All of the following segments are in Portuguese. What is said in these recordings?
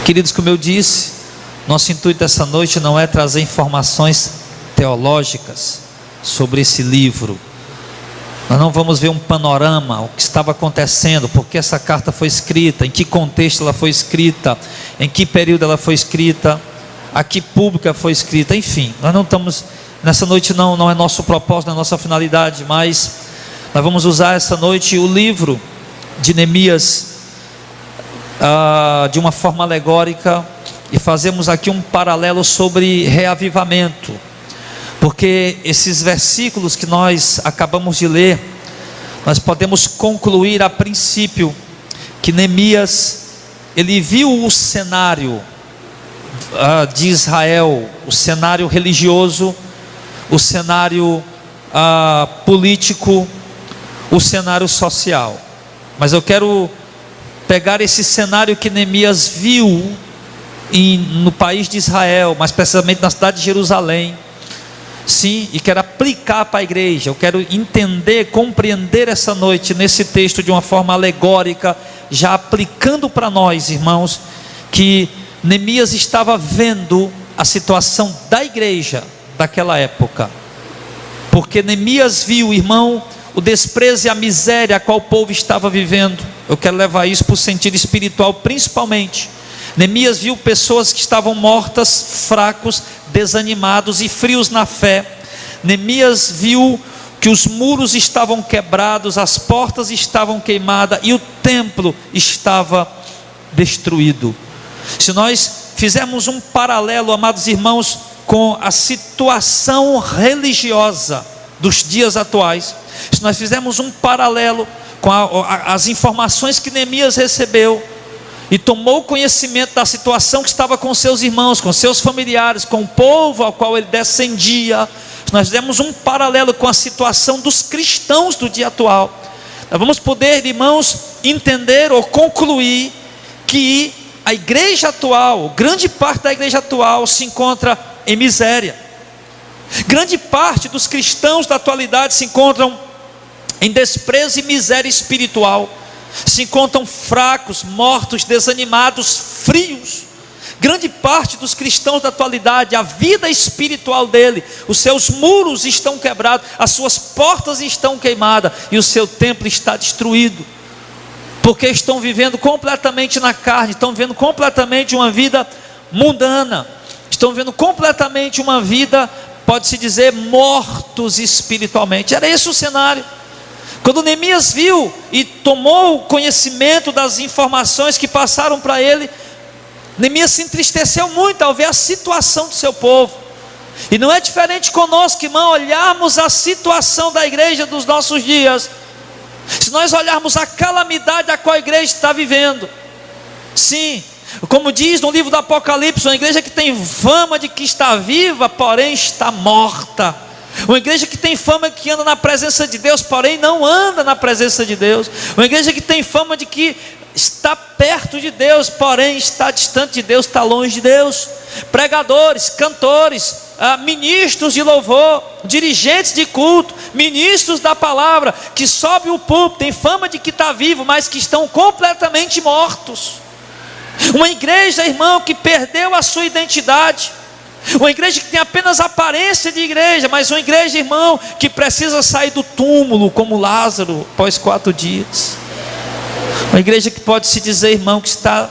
Queridos, como eu disse, nosso intuito essa noite não é trazer informações teológicas sobre esse livro. Nós não vamos ver um panorama, o que estava acontecendo, por que essa carta foi escrita, em que contexto ela foi escrita, em que período ela foi escrita, a que pública foi escrita, enfim. Nós não estamos, nessa noite não é nosso propósito, não é nossa finalidade, mas nós vamos usar essa noite o livro de Neemias de uma forma alegórica, e fazemos aqui um paralelo sobre reavivamento, porque esses versículos que nós acabamos de ler, nós podemos concluir a princípio que Neemias, ele viu o cenário de Israel, o cenário religioso, o cenário político, o cenário social. Mas eu quero pegar esse cenário que Neemias viu no país de Israel, mais precisamente na cidade de Jerusalém, sim, e quero aplicar para a igreja. Eu quero entender, compreender essa noite nesse texto de uma forma alegórica, já aplicando para nós, irmãos, que Neemias estava vendo a situação da igreja daquela época, porque Neemias viu, irmão, o desprezo e a miséria a qual o povo estava vivendo. Eu quero levar isso para o sentido espiritual principalmente. Neemias viu pessoas que estavam mortas, fracos, desanimados e frios na fé. Neemias viu que os muros estavam quebrados, as portas estavam queimadas e o templo estava destruído. Se nós fizermos um paralelo, amados irmãos, com a situação religiosa dos dias atuais, se nós fizermos um paralelo com as informações que Neemias recebeu e tomou conhecimento da situação que estava com seus irmãos, com seus familiares, com o povo ao qual ele descendia, se nós fizermos um paralelo com a situação dos cristãos do dia atual, nós vamos poder, irmãos, entender ou concluir que a igreja atual, grande parte da igreja atual se encontra em miséria. Grande parte dos cristãos da atualidade se encontram em desprezo e miséria espiritual, se encontram fracos, mortos, desanimados, frios. Grande parte dos cristãos da atualidade, a vida espiritual dele, os seus muros estão quebrados, as suas portas estão queimadas e o seu templo está destruído, porque estão vivendo completamente na carne, estão vivendo completamente uma vida mundana, estão vivendo completamente uma vida, pode-se dizer, mortos espiritualmente. Era esse o cenário. Quando Neemias viu e tomou conhecimento das informações que passaram para ele, Neemias se entristeceu muito ao ver a situação do seu povo. E não é diferente conosco, irmão, olharmos a situação da igreja dos nossos dias. Se nós olharmos a calamidade a qual a igreja está vivendo, sim, como diz no livro do Apocalipse, uma igreja que tem fama de que está viva, porém está morta. Uma igreja que tem fama de que anda na presença de Deus, porém não anda na presença de Deus. Uma igreja que tem fama de que está perto de Deus, porém está distante de Deus, está longe de Deus. Pregadores, cantores, ministros de louvor, dirigentes de culto, ministros da palavra, que sobe o púlpito, tem fama de que está vivo, mas que estão completamente mortos. Uma igreja, irmão, que perdeu a sua identidade. Uma igreja que tem apenas aparência de igreja, mas uma igreja, irmão, que precisa sair do túmulo, como Lázaro, após 4 dias. Uma igreja que pode se dizer, irmão, que está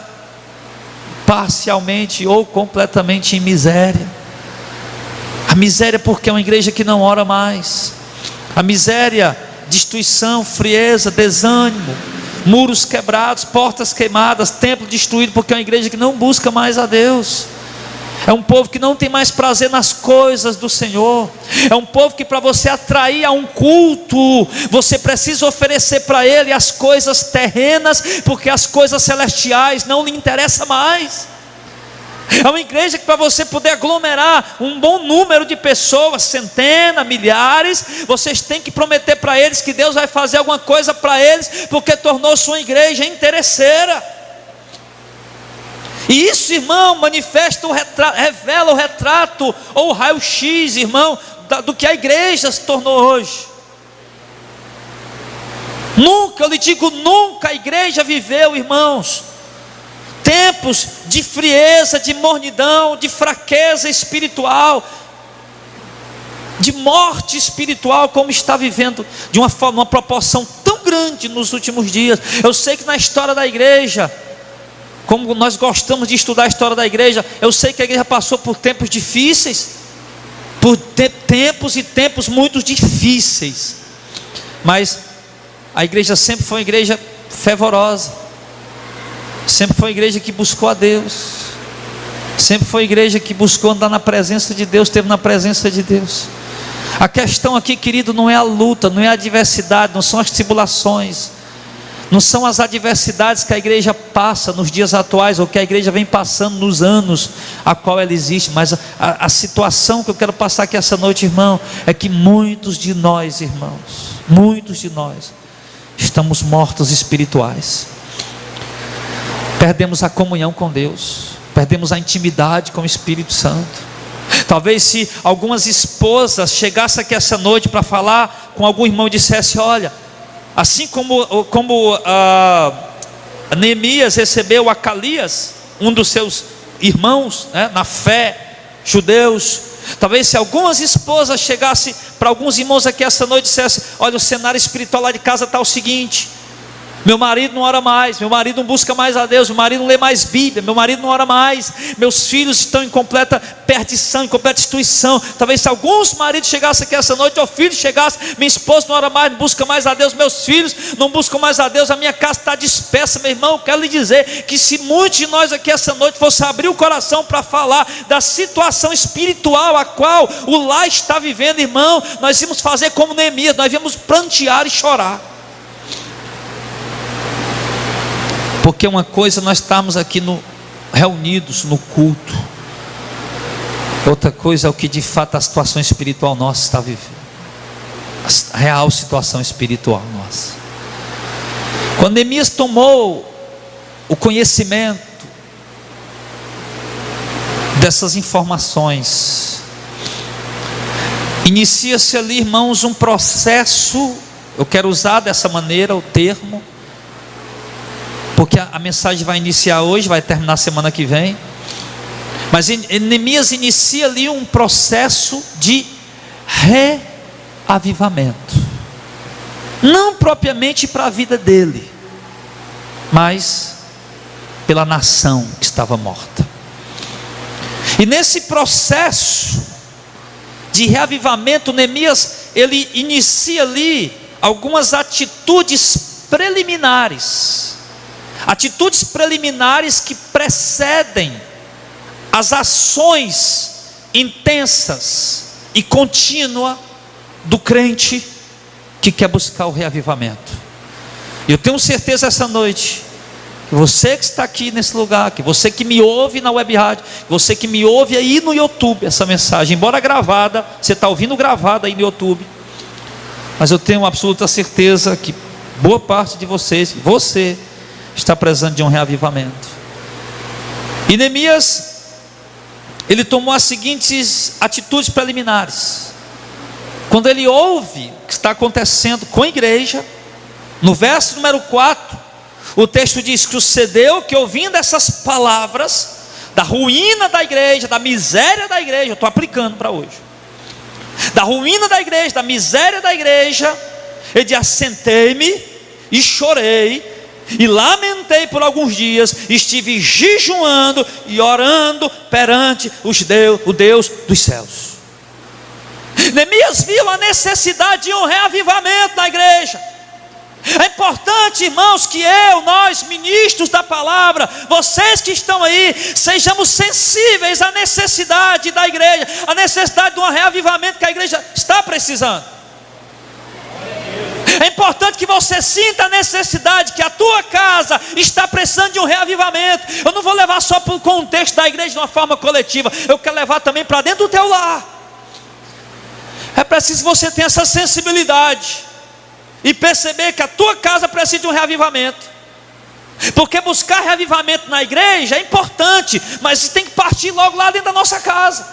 parcialmente ou completamente em miséria. A miséria porque é uma igreja que não ora mais. A miséria, destruição, frieza, desânimo, muros quebrados, portas queimadas, templo destruído, porque é uma igreja que não busca mais a Deus. É um povo que não tem mais prazer nas coisas do Senhor. É um povo que, para você atrair a um culto, você precisa oferecer para ele as coisas terrenas, porque as coisas celestiais não lhe interessam mais. É uma igreja que, para você poder aglomerar um bom número de pessoas, centenas, milhares, vocês têm que prometer para eles que Deus vai fazer alguma coisa para eles, porque tornou sua igreja interesseira. E isso, irmão, manifesta revela o retrato ou o raio-x, irmão, do que a igreja se tornou hoje. Nunca, eu lhe digo, nunca a igreja viveu, irmãos, tempos de frieza, de mornidão, de fraqueza espiritual, de morte espiritual, como está vivendo de uma forma, uma proporção tão grande nos últimos dias. Eu sei que na história da igreja, como nós gostamos de estudar a história da igreja, eu sei que a igreja passou por tempos difíceis, por tempos e tempos muito difíceis, mas a igreja sempre foi uma igreja fervorosa, sempre foi uma igreja que buscou a Deus, sempre foi uma igreja que buscou andar na presença de Deus, esteve na presença de Deus. A questão aqui, querido, não é a luta, não é a adversidade, não são as tribulações, não são as adversidades que a igreja passa nos dias atuais, ou que a igreja vem passando nos anos a qual ela existe, mas a situação que eu quero passar aqui essa noite, irmão, é que muitos de nós, irmãos, muitos de nós estamos mortos espirituais, perdemos a comunhão com Deus, perdemos a intimidade com o Espírito Santo. Talvez se algumas esposas chegassem aqui essa noite para falar com algum irmão e dissesse: olha, assim como Neemias recebeu Acalias, um dos seus irmãos, né, na fé, judeus, talvez se algumas esposas chegassem para alguns irmãos aqui essa noite e dissessem: olha, o cenário espiritual lá de casa está o seguinte, meu marido não ora mais, meu marido não busca mais a Deus, meu marido não lê mais Bíblia, meu marido não ora mais, meus filhos estão em completa perdição, em completa destruição. Talvez se alguns maridos chegassem aqui essa noite, ou filhos chegassem: minha esposa não ora mais, não busca mais a Deus, meus filhos não buscam mais a Deus, a minha casa está dispersa. Meu irmão, eu quero lhe dizer que se muitos de nós aqui essa noite fossem abrir o coração para falar da situação espiritual a qual o lar está vivendo, irmão, nós íamos fazer como Neemias, nós íamos prantear e chorar. Porque uma coisa nós estamos aqui reunidos no culto, outra coisa é o que de fato a situação espiritual nossa está vivendo, a real situação espiritual nossa. Quando Neemias tomou o conhecimento dessas informações, inicia-se ali, irmãos, um processo. Eu quero usar dessa maneira o termo, porque a mensagem vai iniciar hoje, vai terminar semana que vem. Mas Neemias inicia ali um processo de reavivamento, não propriamente para a vida dele, mas pela nação que estava morta. E nesse processo de reavivamento, Neemias, ele inicia ali algumas atitudes preliminares, que precedem as ações intensas e contínuas do crente que quer buscar o reavivamento. E eu tenho certeza essa noite, que você que está aqui nesse lugar, que você que me ouve na web rádio, que você que me ouve aí no YouTube, essa mensagem, embora gravada, você está ouvindo gravada aí no YouTube, mas eu tenho absoluta certeza que boa parte de vocês, você está precisando de um reavivamento. E Neemias, ele tomou as seguintes atitudes preliminares. Quando ele ouve o que está acontecendo com a igreja, no verso número 4, o texto diz que sucedeu que, ouvindo essas palavras da ruína da igreja, da miséria da igreja, eu estou aplicando para hoje, da ruína da igreja, da miséria da igreja, ele diz: assentei-me e chorei e lamentei por alguns dias, estive jejuando e orando perante o Deus dos céus. Neemias viu a necessidade de um reavivamento na igreja. É importante, irmãos, que nós ministros da palavra, vocês que estão aí, sejamos sensíveis à necessidade da igreja, à necessidade de um reavivamento que a igreja está precisando. É importante que você sinta a necessidade, que a tua casa está precisando de um reavivamento. Eu não vou levar só para o contexto da igreja de uma forma coletiva, eu quero levar também para dentro do teu lar. É preciso que você tenha essa sensibilidade e perceber que a tua casa precisa de um reavivamento. Porque buscar reavivamento na igreja é importante, mas tem que partir logo lá dentro da nossa casa.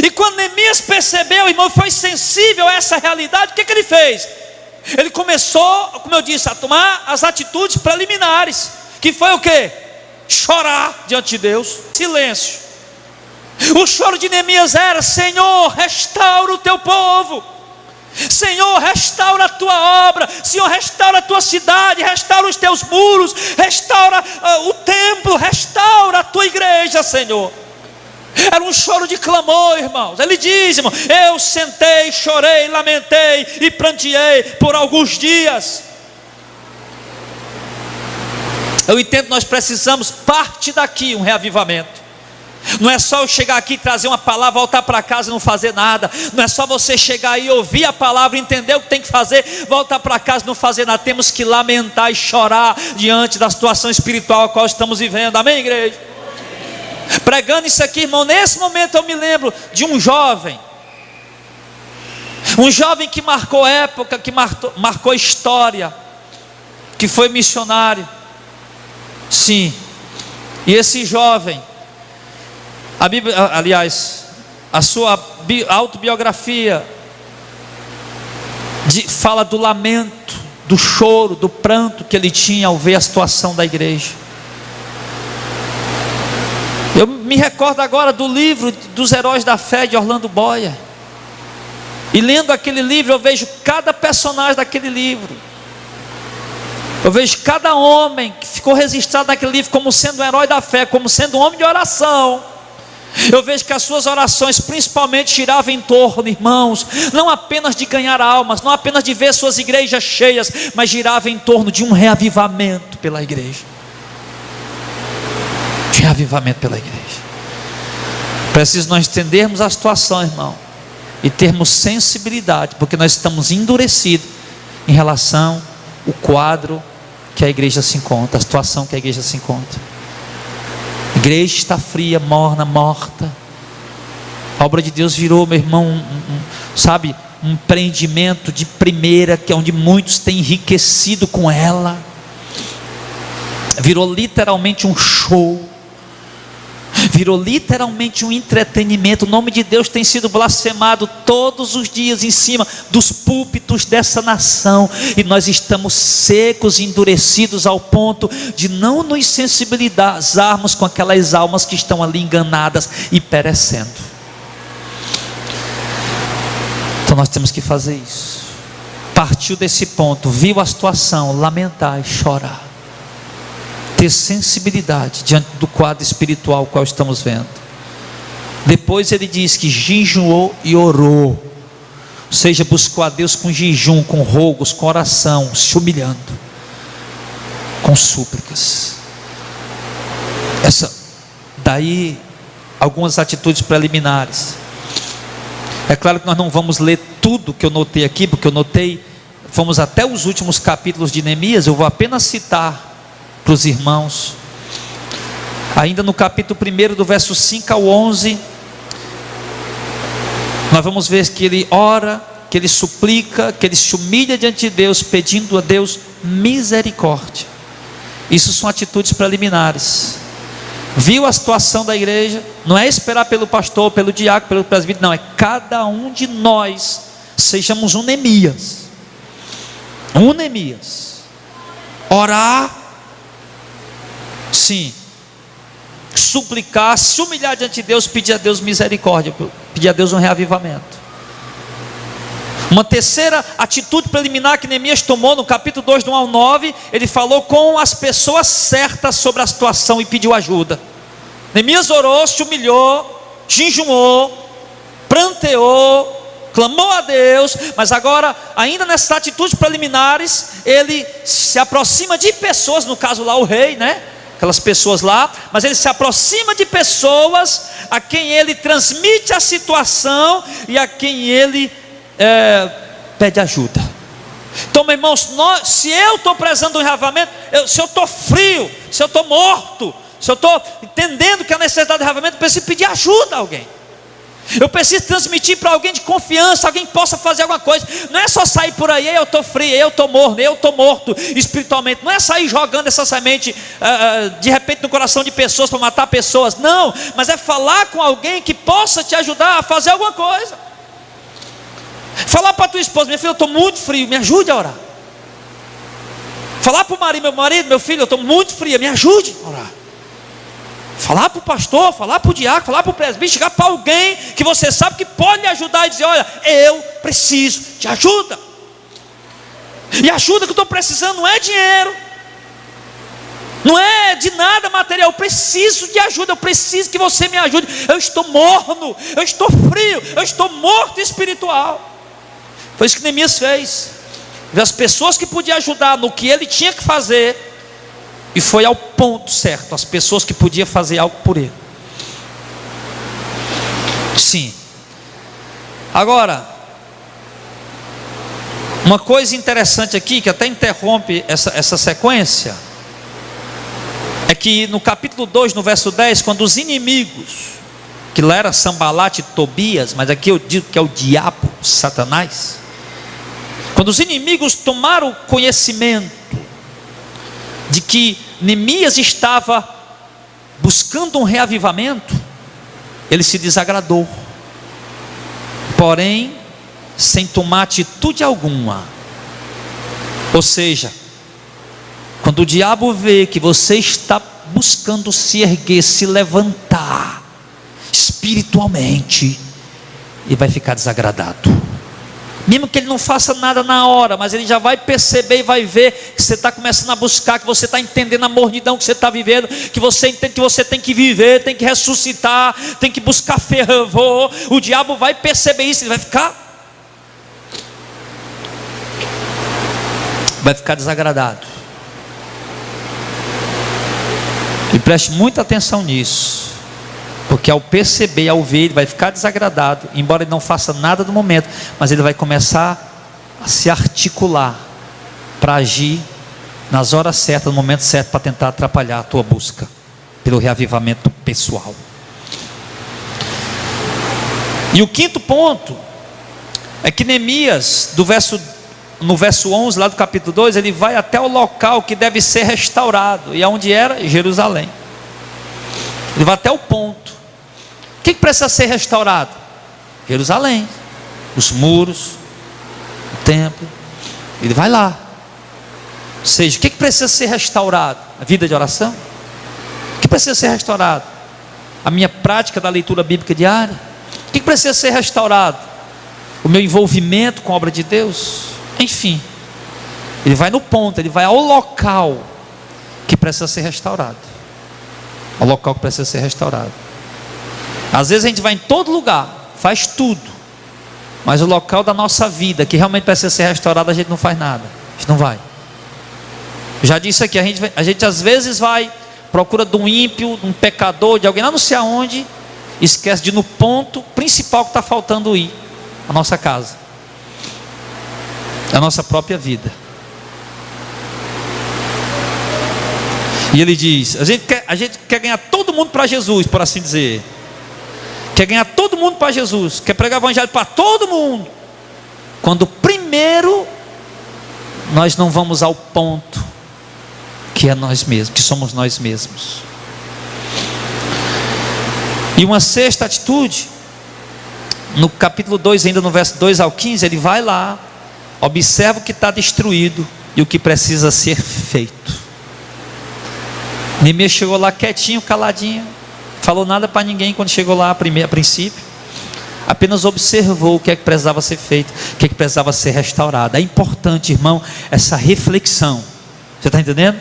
E quando Neemias percebeu, irmão, foi sensível a essa realidade, o que ele fez? Ele começou, como eu disse, a tomar as atitudes preliminares, que foi o quê? chorar diante de Deus, silêncio. O choro de Neemias era: Senhor, restaura o teu povo, Senhor, restaura a tua obra, Senhor, restaura a tua cidade, restaura os teus muros, restaura o templo, restaura a tua igreja, Senhor. Era um choro de clamor, irmãos. Ele diz, irmão: eu sentei, chorei, lamentei e pranteei por alguns dias. Eu entendo que nós precisamos parte daqui, um reavivamento. Não é só eu chegar aqui, trazer uma palavra, voltar para casa e não fazer nada. Não é só você chegar aí, ouvir a palavra, entender o que tem que fazer, voltar para casa e não fazer nada. Temos que lamentar e chorar diante da situação espiritual a qual estamos vivendo. Amém, igreja? Pregando isso aqui, irmão, nesse momento eu me lembro de um jovem que marcou época, que marcou história, que foi missionário. Sim. E esse jovem, a Bíblia, aliás, a sua autobiografia fala do lamento, do choro, do pranto que ele tinha ao ver a situação da igreja. Eu me recordo agora do livro dos Heróis da Fé de Orlando Boyer. E lendo aquele livro, eu vejo cada personagem daquele livro. Eu vejo cada homem que ficou registrado naquele livro como sendo um herói da fé, como sendo um homem de oração. Eu vejo que as suas orações principalmente giravam em torno, irmãos, não apenas de ganhar almas, não apenas de ver suas igrejas cheias, mas girava em torno de um reavivamento pela igreja. De reavivamento pela igreja. Preciso nós entendermos a situação, irmão, e termos sensibilidade, porque nós estamos endurecidos em relação ao quadro que a igreja se encontra, a situação que a igreja se encontra. A igreja está fria, morna, morta. A obra de Deus virou, meu irmão, um empreendimento de primeira, que é onde muitos têm enriquecido com ela. Virou literalmente um show, virou literalmente um entretenimento. O nome de Deus tem sido blasfemado todos os dias em cima dos púlpitos dessa nação, e nós estamos secos e endurecidos ao ponto de não nos sensibilizarmos com aquelas almas que estão ali enganadas e perecendo. Então nós temos que fazer isso. Partiu desse ponto, viu a situação, lamentar e chorar, ter sensibilidade diante do quadro espiritual qual estamos vendo. Depois ele diz que jejuou e orou, ou seja, buscou a Deus com jejum, com rogos, com oração, se humilhando, com súplicas. Daí algumas atitudes preliminares. É claro que nós não vamos ler tudo que eu notei aqui, porque eu notei, fomos até os últimos capítulos de Neemias. Eu vou apenas citar para os irmãos. Ainda no capítulo 1, do verso 5 ao 11, nós vamos ver que ele ora, que ele suplica, que ele se humilha diante de Deus, pedindo a Deus misericórdia. Isso são atitudes preliminares. Viu a situação da igreja, não é esperar pelo pastor, pelo diácono, pelo presbítero, não, é cada um de nós sejamos um Neemias. Um Neemias. Orar, sim, suplicar, se humilhar diante de Deus, pedir a Deus misericórdia, pedir a Deus um reavivamento. Uma terceira atitude preliminar que Neemias tomou no capítulo 2, do 1 ao 9, ele falou com as pessoas certas sobre a situação e pediu ajuda. Neemias orou, se humilhou, jejuou, pranteou, clamou a Deus, mas agora, ainda nessas atitudes preliminares, ele se aproxima de pessoas, no caso lá o rei, né? Aquelas pessoas lá, mas ele se aproxima de pessoas a quem ele transmite a situação e a quem ele pede ajuda. Então, meus irmãos, se eu estou prezando um reavivamento, se eu estou frio, se eu estou morto, se eu estou entendendo que a necessidade de reavivamento, eu preciso pedir ajuda a alguém. Eu preciso transmitir para alguém de confiança, alguém que possa fazer alguma coisa. Não é só sair por aí, eu estou frio, eu estou morno, eu estou morto espiritualmente. Não é sair jogando essa semente de repente no coração de pessoas para matar pessoas. Não, mas é falar com alguém que possa te ajudar a fazer alguma coisa. Falar para a tua esposa: minha filha, eu estou muito frio, me ajude a orar. Falar para o marido: meu marido, meu filho, eu estou muito frio, me ajude a orar. Falar para o pastor, falar para o diácono, falar para o presbítero, chegar para alguém que você sabe que pode lhe ajudar e dizer: olha, eu preciso de ajuda. E a ajuda que eu estou precisando não é dinheiro, não é de nada material. Eu preciso de ajuda, eu preciso que você me ajude. Eu estou morno, eu estou frio, eu estou morto espiritual. Foi isso que Neemias fez. As pessoas que podiam ajudar no que ele tinha que fazer, e foi ao ponto certo, as pessoas que podiam fazer algo por ele. Sim. Agora, uma coisa interessante aqui, que até interrompe essa sequência, é que no capítulo 2, no verso 10, quando os inimigos, que lá era Sambalat e Tobias, mas aqui eu digo que é o diabo, Satanás, quando os inimigos tomaram conhecimento de que Neemias estava buscando um reavivamento, ele se desagradou, porém sem tomar atitude alguma. Ou seja, quando o diabo vê que você está buscando se erguer, se levantar espiritualmente, ele vai ficar desagradado, mesmo que ele não faça nada na hora, mas ele já vai perceber e vai ver que você está começando a buscar, que você está entendendo a mornidão que você está vivendo, que você entende que você tem que viver, tem que ressuscitar, tem que buscar fervor. O diabo vai perceber isso, ele vai ficar desagradado. E preste muita atenção nisso, porque ao perceber, ao ver, ele vai ficar desagradado, embora ele não faça nada no momento, mas ele vai começar a se articular para agir nas horas certas, no momento certo, para tentar atrapalhar a tua busca pelo reavivamento pessoal. E o quinto ponto é que Neemias, no verso 11 lá do capítulo 2, ele vai até o local que deve ser restaurado, e aonde era? Jerusalém. Ele vai até o ponto. O que precisa ser restaurado? Jerusalém, os muros, o templo. Ele vai lá. Ou seja, o que precisa ser restaurado? A vida de oração? O que precisa ser restaurado? A minha prática da leitura bíblica diária? O que precisa ser restaurado? O meu envolvimento com a obra de Deus? Enfim, ele vai no ponto, ele vai ao local que precisa ser restaurado. Ao local que precisa ser restaurado. Às vezes a gente vai em todo lugar, faz tudo, mas o local da nossa vida que realmente precisa ser restaurado, a gente não faz nada, a gente não vai. Já disse aqui, a gente às vezes vai, procura de um ímpio, de um pecador, de alguém lá não sei aonde, esquece de ir no ponto principal que está faltando ir, a nossa casa, a nossa própria vida. E ele diz, a gente quer ganhar todo mundo para Jesus, por assim dizer. Quer ganhar todo mundo para Jesus, quer pregar o evangelho para todo mundo, quando primeiro nós não vamos ao ponto que é nós mesmos, que somos nós mesmos. E uma sexta atitude, no capítulo 2, ainda no verso 2 ao 15, ele vai lá, observa o que está destruído e o que precisa ser feito. Neemias chegou lá quietinho, caladinho, falou nada para ninguém quando chegou lá a princípio, apenas observou o que é que precisava ser feito, o que é que precisava ser restaurado. É importante, irmão, essa reflexão. Você está entendendo?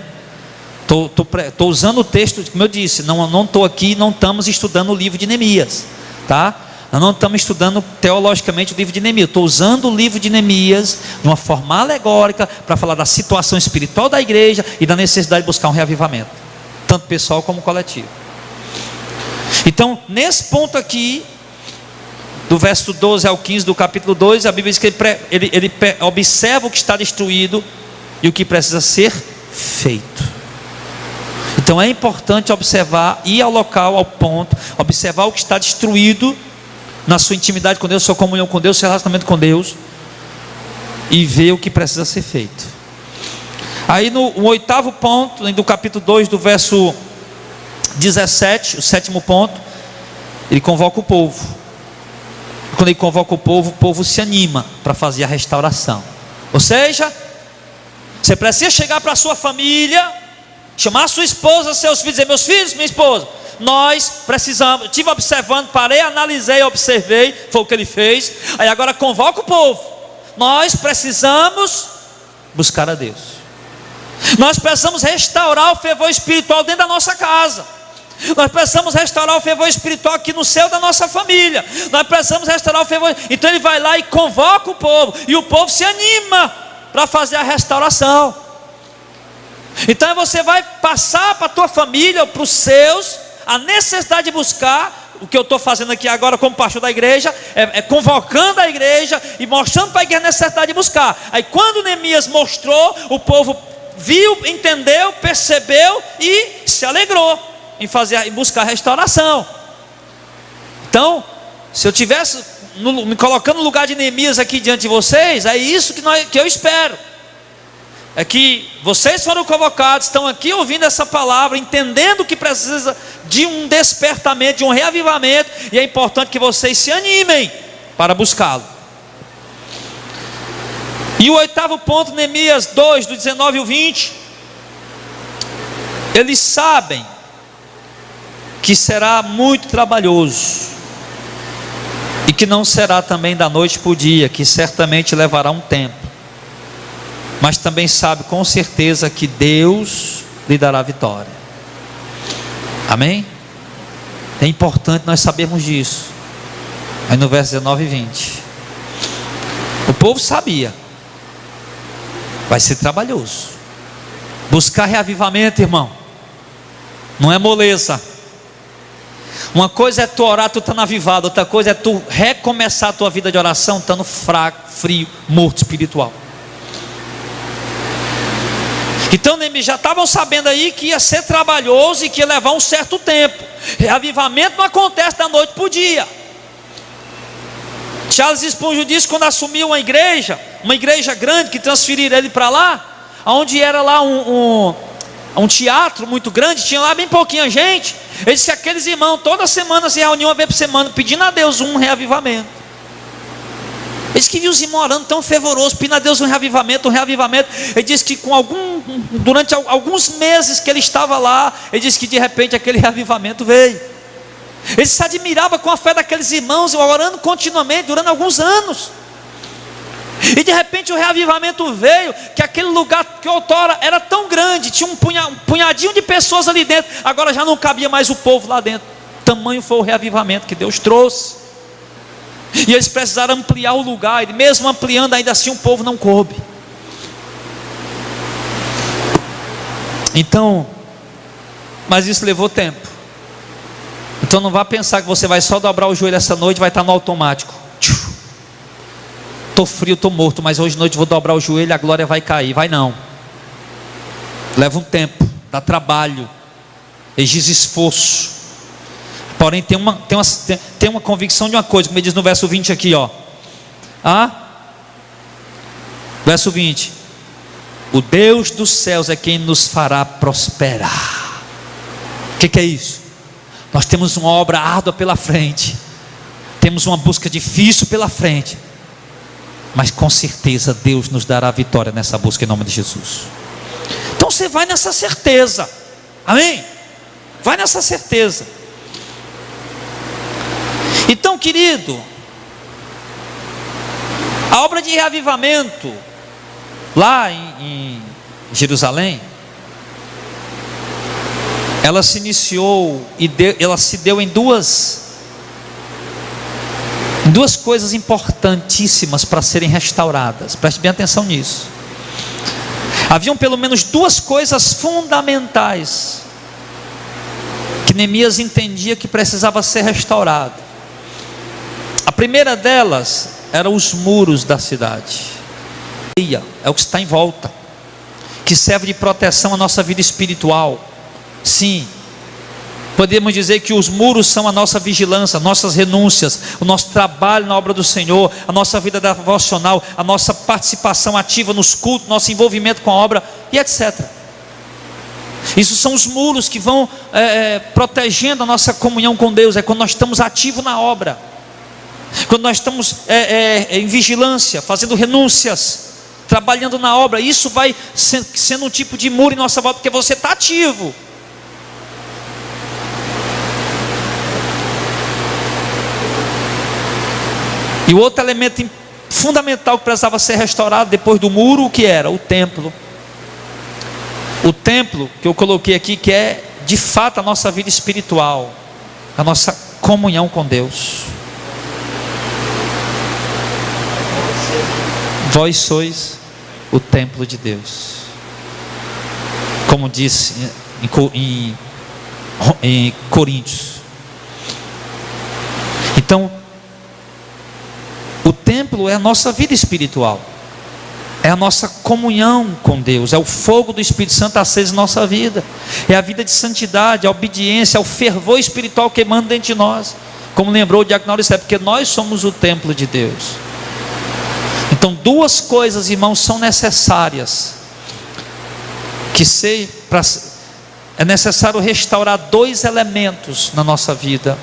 Estou usando o texto, como eu disse, não estou aqui, não estamos estudando o livro de Neemias, tá? Nós não estamos estudando teologicamente o livro de Neemias. Estou usando o livro de Neemias de uma forma alegórica para falar da situação espiritual da igreja e da necessidade de buscar um reavivamento, tanto pessoal como coletivo. Então, nesse ponto aqui, do verso 12 ao 15 do capítulo 2, a Bíblia diz que ele observa o que está destruído e o que precisa ser feito. Então é importante observar, ir ao local, ao ponto, observar o que está destruído na sua intimidade com Deus, sua comunhão com Deus, seu relacionamento com Deus, e ver o que precisa ser feito. Aí no oitavo ponto, do capítulo 2, do verso 17, o sétimo ponto, ele convoca o povo. Quando ele convoca o povo se anima para fazer a restauração. Ou seja, você precisa chegar para a sua família, chamar a sua esposa, seus filhos, dizer: meus filhos, minha esposa, nós precisamos, estive observando, parei, analisei, observei, foi o que ele fez. Aí agora convoca o povo. Nós precisamos buscar a Deus. Nós precisamos restaurar o fervor espiritual dentro da nossa casa. Nós precisamos restaurar o fervor espiritual aqui no seio da nossa família. Nós precisamos restaurar o fervor. Então ele vai lá e convoca o povo, e o povo se anima para fazer a restauração. Então você vai passar para a tua família, para os seus, a necessidade de buscar. O que eu estou fazendo aqui agora como pastor da igreja é convocando a igreja e mostrando para a igreja a necessidade de buscar. Aí quando Neemias mostrou, o povo viu, entendeu, percebeu e se alegrou em buscar a restauração. Então, se eu tivesse me colocando no lugar de Neemias aqui diante de vocês, é isso que eu espero. É que vocês foram convocados, estão aqui ouvindo essa palavra, entendendo que precisa de um despertamento, de um reavivamento, e é importante que vocês se animem para buscá-lo. E o 8º ponto, Neemias 2, do 19 ao 20, eles sabem que será muito trabalhoso, e que não será também da noite para o dia, que certamente levará um tempo, mas também sabe com certeza que Deus lhe dará vitória. Amém? É importante nós sabermos disso. Aí no verso 19 e 20, o povo sabia, vai ser trabalhoso. Buscar reavivamento, irmão, não é moleza. Uma coisa é tu orar, tu estando avivado. Outra coisa é tu recomeçar a tua vida de oração estando fraco, frio, morto espiritual. Então já estavam sabendo aí que ia ser trabalhoso e que ia levar um certo tempo. Reavivamento não acontece da noite para o dia. Charles Spurgeon disse, quando assumiu uma igreja grande, que transferiram ele para lá, onde era lá um teatro muito grande, tinha lá bem pouquinha gente. Ele disse que aqueles irmãos toda semana se reuniam uma vez por semana, pedindo a Deus um reavivamento. Ele disse que viu os irmãos orando tão fervoroso, pedindo a Deus um reavivamento. Ele disse que durante alguns meses que ele estava lá, ele disse que de repente aquele reavivamento veio. Ele se admirava com a fé daqueles irmãos, orando continuamente, durante alguns anos. E de repente o reavivamento veio, que aquele lugar que outrora era tão grande, tinha um punhadinho de pessoas ali dentro, agora já não cabia mais o povo lá dentro. Tamanho foi o reavivamento que Deus trouxe. E eles precisaram ampliar o lugar, e mesmo ampliando, ainda assim o povo não coube. Então, mas isso levou tempo. Então não vá pensar que você vai só dobrar o joelho essa noite e vai estar no automático. Estou frio, estou morto, mas hoje à noite vou dobrar o joelho e a glória vai cair. Vai não. Leva um tempo, dá trabalho, exige esforço. Porém tem uma convicção de uma coisa, como ele diz no verso 20 aqui, ó. Verso 20: o Deus dos céus é quem nos fará prosperar. O que é isso? Nós temos uma obra árdua pela frente, temos uma busca difícil pela frente, mas com certeza Deus nos dará vitória nessa busca em nome de Jesus. Então você vai nessa certeza, amém? Vai nessa certeza. Então, querido, a obra de reavivamento lá em Jerusalém, ela se iniciou ela se deu em duas coisas importantíssimas para serem restauradas. Preste bem atenção nisso. Haviam pelo menos duas coisas fundamentais que Neemias entendia que precisava ser restaurado. A primeira delas eram os muros da cidade. É o que está em volta, que serve de proteção à nossa vida espiritual. Sim, podemos dizer que os muros são a nossa vigilância, nossas renúncias, o nosso trabalho na obra do Senhor, a nossa vida devocional, a nossa participação ativa nos cultos, nosso envolvimento com a obra e etc. Isso são os muros que vão protegendo a nossa comunhão com Deus. É quando nós estamos ativos na obra, quando nós estamos em vigilância, fazendo renúncias, trabalhando na obra. Isso vai sendo um tipo de muro em nossa volta, porque você está ativo. E o outro elemento fundamental que precisava ser restaurado depois do muro, o que era? O templo. O templo que eu coloquei aqui, que é de fato a nossa vida espiritual, a nossa comunhão com Deus. Vós sois o templo de Deus, como disse em Coríntios. Então, o templo é a nossa vida espiritual, é a nossa comunhão com Deus, é o fogo do Espírito Santo aceso em nossa vida, é a vida de santidade, a obediência, é o fervor espiritual que emana dentro de nós, como lembrou o diácono Auricé, porque nós somos o templo de Deus. Então, duas coisas, irmãos, são necessárias, é necessário restaurar dois elementos na nossa vida,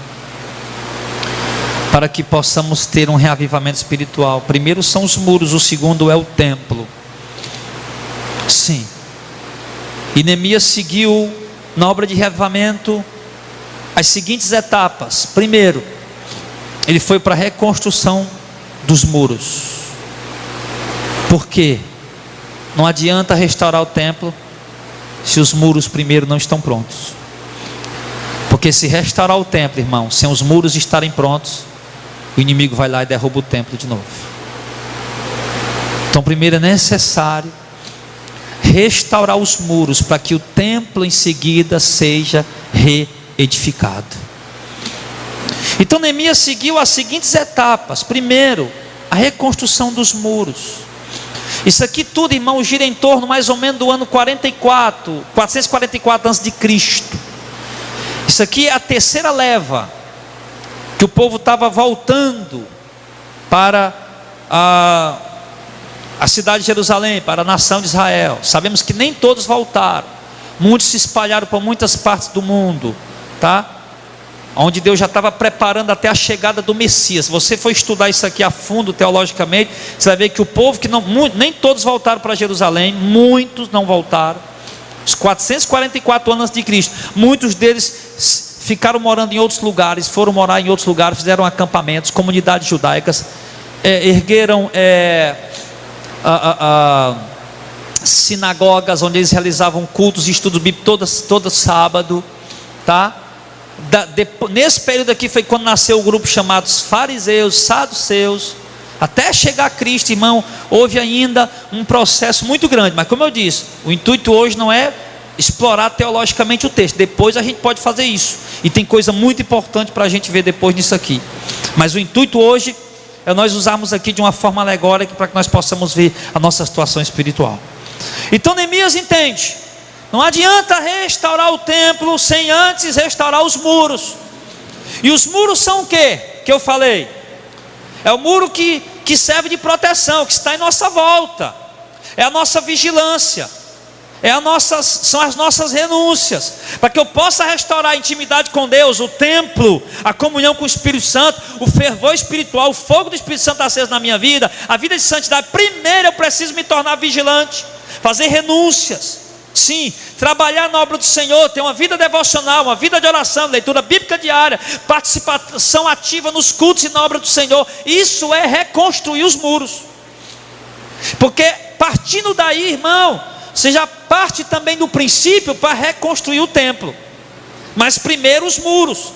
para que possamos ter um reavivamento espiritual. Primeiro são os muros, o segundo é o templo. Sim. E Neemias seguiu na obra de reavivamento as seguintes etapas. Primeiro, ele foi para a reconstrução dos muros. Por quê? Não adianta restaurar o templo se os muros primeiro não estão prontos. Porque se restaurar o templo, irmão, sem os muros estarem prontos, o inimigo vai lá e derruba o templo de novo. Então primeiro é necessário restaurar os muros, para que o templo em seguida seja reedificado. Então Neemias seguiu as seguintes etapas. Primeiro, a reconstrução dos muros. Isso aqui tudo, irmão, gira em torno mais ou menos do ano 444 a.C. Isso aqui é a terceira leva, que o povo estava voltando para a cidade de Jerusalém, para a nação de Israel. Sabemos que nem todos voltaram, muitos se espalharam por muitas partes do mundo, tá? Onde Deus já estava preparando até a chegada do Messias. Se você for estudar isso aqui a fundo teologicamente, você vai ver que o povo que nem todos voltaram para Jerusalém, muitos não voltaram. Os 444 anos de Cristo, muitos deles ficaram morando em outros lugares, foram morar em outros lugares, fizeram acampamentos, comunidades judaicas, ergueram sinagogas onde eles realizavam cultos e estudos bíblicos todo sábado, tá? Nesse período aqui foi quando nasceu o grupo chamado fariseus, saduceus. Até chegar a Cristo, irmão, houve ainda um processo muito grande. Mas como eu disse, o intuito hoje não é explorar teologicamente o texto. Depois a gente pode fazer isso, e tem coisa muito importante para a gente ver depois nisso aqui. Mas o intuito hoje é nós usarmos aqui de uma forma alegórica, para que nós possamos ver a nossa situação espiritual. Então Neemias entende, não adianta restaurar o templo sem antes restaurar os muros. E os muros são o que eu falei? É o muro que serve de proteção, que está em nossa volta, é a nossa vigilância, são as nossas renúncias, para que eu possa restaurar a intimidade com Deus, o templo, a comunhão com o Espírito Santo, o fervor espiritual, o fogo do Espírito Santo aceso na minha vida, a vida de santidade. Primeiro eu preciso me tornar vigilante, fazer renúncias. Sim, trabalhar na obra do Senhor, ter uma vida devocional, uma vida de oração, leitura bíblica diária, participação ativa nos cultos e na obra do Senhor. Isso é reconstruir os muros. Porque partindo daí, irmão, você já parte também do princípio para reconstruir o templo. Mas primeiro os muros.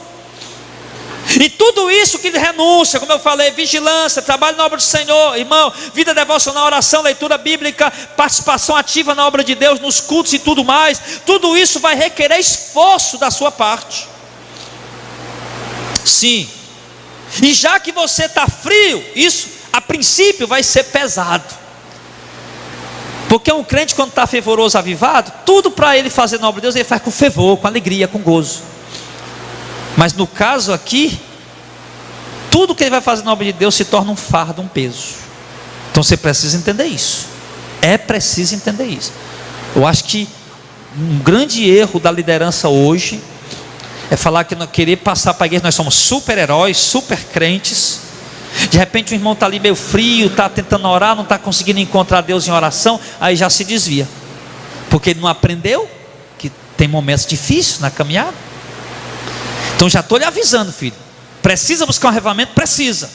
E tudo isso que renúncia, como eu falei, vigilância, trabalho na obra do Senhor, irmão, vida devocional, oração, leitura bíblica, participação ativa na obra de Deus, nos cultos e tudo mais, tudo isso vai requerer esforço da sua parte. Sim. E já que você está frio, isso a princípio vai ser pesado. Porque um crente, quando está fervoroso, avivado, tudo para ele fazer na obra de Deus, ele faz com fervor, com alegria, com gozo. Mas no caso aqui, tudo que ele vai fazer na obra de Deus se torna um fardo, um peso. Então você precisa entender isso. É preciso entender isso. Eu acho que um grande erro da liderança hoje é falar que não querer passar para a igreja, nós somos super heróis, super crentes. De repente o irmão está ali meio frio, está tentando orar, não está conseguindo encontrar Deus em oração, aí já se desvia, porque ele não aprendeu que tem momentos difíceis na caminhada. Então já estou lhe avisando, filho, precisa buscar um avivamento? Precisa.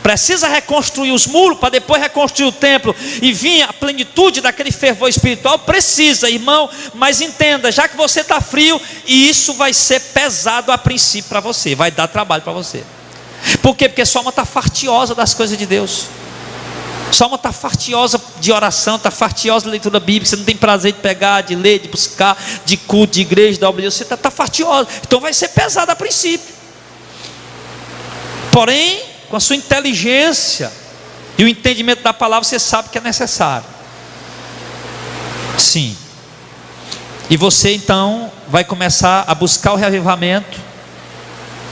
Precisa reconstruir os muros para depois reconstruir o templo e vir a plenitude daquele fervor espiritual? Precisa, irmão, mas entenda, já que você está frio, e isso vai ser pesado a princípio para você, vai dar trabalho para você. Por quê? Porque sua alma está fartiosa das coisas de Deus, sua alma está fartiosa de oração, está fartiosa de leitura bíblica, você não tem prazer de pegar, de ler, de buscar, de culto, de igreja, da obra de Deus, você está fartiosa, então vai ser pesado a princípio. Porém, com a sua inteligência e o entendimento da palavra, você sabe que é necessário. Sim. E você então vai começar a buscar o reavivamento,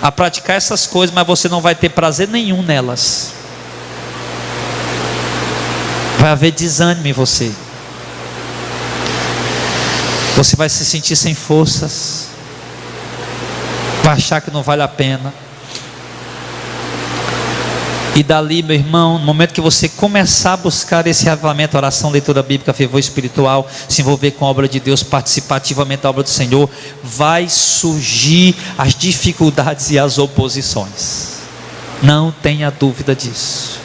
a praticar essas coisas, mas você não vai ter prazer nenhum nelas. Vai haver desânimo em você. Você vai se sentir sem forças, vai achar que não vale a pena. E dali, meu irmão, no momento que você começar a buscar esse reavivamento, oração, leitura bíblica, fervor espiritual, se envolver com a obra de Deus, participar ativamente da obra do Senhor, vai surgir as dificuldades e as oposições. Não tenha dúvida disso.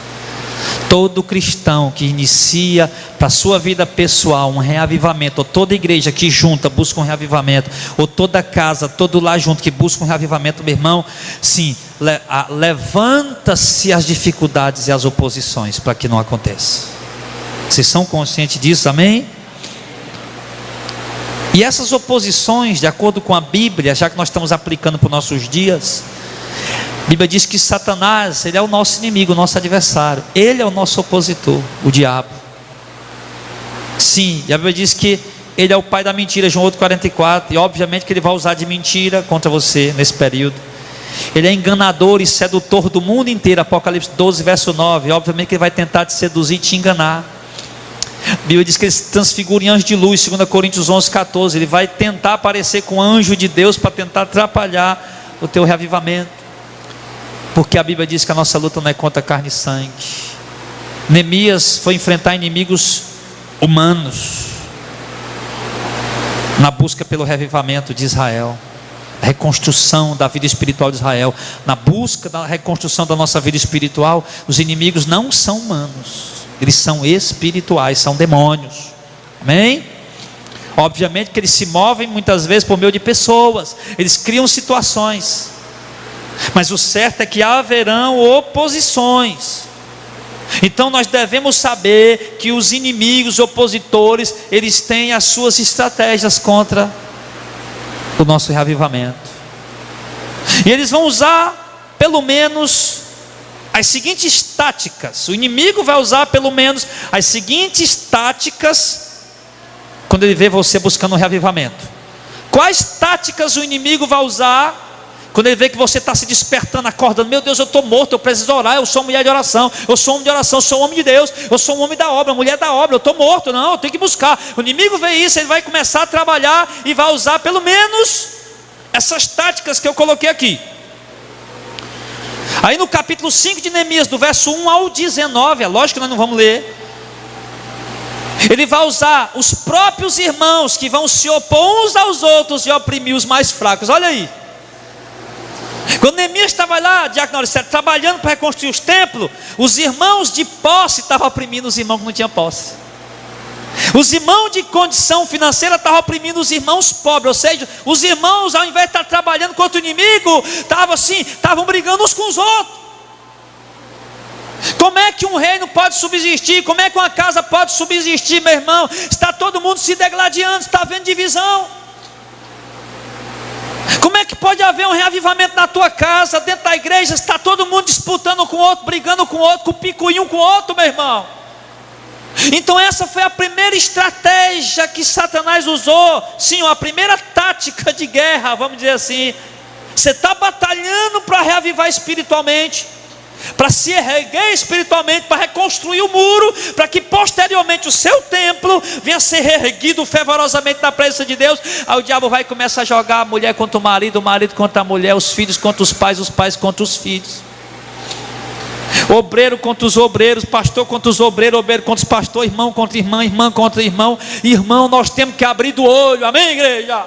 Todo cristão que inicia para a sua vida pessoal um reavivamento, ou toda igreja que junta busca um reavivamento, ou toda casa, todo lar junto que busca um reavivamento, meu irmão, sim, levanta-se as dificuldades e as oposições para que não aconteça. Vocês são conscientes disso, amém? E essas oposições, de acordo com a Bíblia, já que nós estamos aplicando para os nossos dias, a Bíblia diz que Satanás, ele é o nosso inimigo, o nosso adversário, ele é o nosso opositor, o diabo. Sim, e a Bíblia diz que ele é o pai da mentira, João 8,44, e obviamente que ele vai usar de mentira contra você nesse período. Ele é enganador e sedutor do mundo inteiro, Apocalipse 12, verso 9, e obviamente que ele vai tentar te seduzir e te enganar. A Bíblia diz que ele se transfigura em anjo de luz, 2 Coríntios 11, 14, ele vai tentar aparecer com anjo de Deus para tentar atrapalhar o teu reavivamento. Porque a Bíblia diz que a nossa luta não é contra carne e sangue. Neemias foi enfrentar inimigos humanos na busca pelo reavivamento de Israel, a reconstrução da vida espiritual de Israel. Na busca da reconstrução da nossa vida espiritual, os inimigos não são humanos, eles são espirituais, são demônios. Amém? Obviamente que eles se movem muitas vezes por meio de pessoas, eles criam situações, mas o certo é que haverão oposições. Então nós devemos saber que os inimigos, opositores, eles têm as suas estratégias contra o nosso reavivamento, e eles vão usar pelo menos as seguintes táticas. O inimigo vai usar pelo menos as seguintes táticas quando ele vê você buscando um reavivamento. Quais táticas o inimigo vai usar quando ele vê que você está se despertando, acordando? Meu Deus, eu estou morto, eu preciso orar, eu sou mulher de oração, eu sou homem de oração, eu sou homem de Deus, eu sou um homem da obra, mulher da obra, eu estou morto, não, eu tenho que buscar. O inimigo vê isso, ele vai começar a trabalhar e vai usar pelo menos essas táticas que eu coloquei aqui. Aí no capítulo 5 de Neemias, do verso 1 ao 19, é lógico que nós não vamos ler, ele vai usar os próprios irmãos que vão se opor uns aos outros e oprimir os mais fracos. Olha aí, quando Neemias estava lá, trabalhando para reconstruir os templos, os irmãos de posse estavam oprimindo os irmãos que não tinham posse. Os irmãos de condição financeira estavam oprimindo os irmãos pobres. Ou seja, os irmãos, ao invés de estar trabalhando contra o inimigo, estavam brigando uns com os outros. Como é que um reino pode subsistir? Como é que uma casa pode subsistir, meu irmão? Está todo mundo se degladiando, está havendo divisão. Como é que pode haver um reavivamento na tua casa, dentro da igreja? Está todo mundo disputando com o outro, brigando com o outro, com picuinho com o outro, meu irmão. Então essa foi a primeira estratégia que Satanás usou. Sim, a primeira tática de guerra, vamos dizer assim. Você está batalhando para reavivar espiritualmente, para se erguer espiritualmente, para reconstruir o muro, para que posteriormente o seu templo venha a ser reerguido fervorosamente na presença de Deus. Aí o diabo vai começar a jogar a mulher contra o marido contra a mulher, os filhos contra os pais contra os filhos, obreiro contra os obreiros, pastor contra os obreiros, obreiro contra os pastores, irmão contra irmã, irmã contra irmão. Irmão, nós temos que abrir do olho, amém, igreja?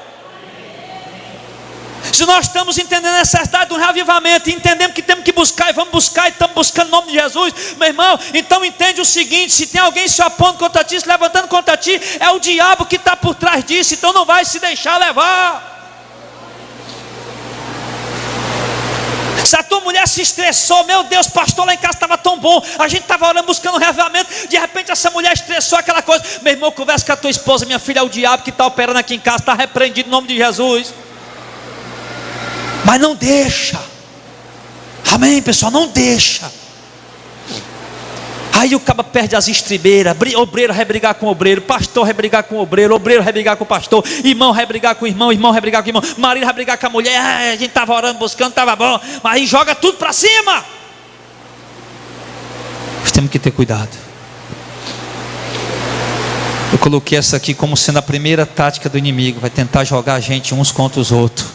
Se nós estamos entendendo a necessidade de um reavivamento, e entendemos que temos que buscar, e vamos buscar, e estamos buscando o nome de Jesus, meu irmão, então entende o seguinte: se tem alguém se opondo contra ti, se levantando contra ti, é o diabo que está por trás disso, então não vai se deixar levar. Se a tua mulher se estressou, meu Deus, pastor, lá em casa estava tão bom, a gente estava orando, buscando um reavivamento, de repente essa mulher estressou aquela coisa, meu irmão, conversa com a tua esposa: minha filha, é o diabo que está operando aqui em casa, está repreendido em nome de Jesus. Mas não deixa, amém pessoal, não deixa. Aí o cabo perde as estribeiras, obreiro vai brigar com obreiro, pastor vai brigar com obreiro vai brigar com pastor, irmão vai brigar com irmão vai brigar com irmão, marido vai brigar com a mulher. A gente estava orando, buscando, estava bom, mas aí joga tudo para cima. Nós temos que ter cuidado. Eu coloquei essa aqui como sendo a primeira tática do inimigo, vai tentar jogar a gente uns contra os outros.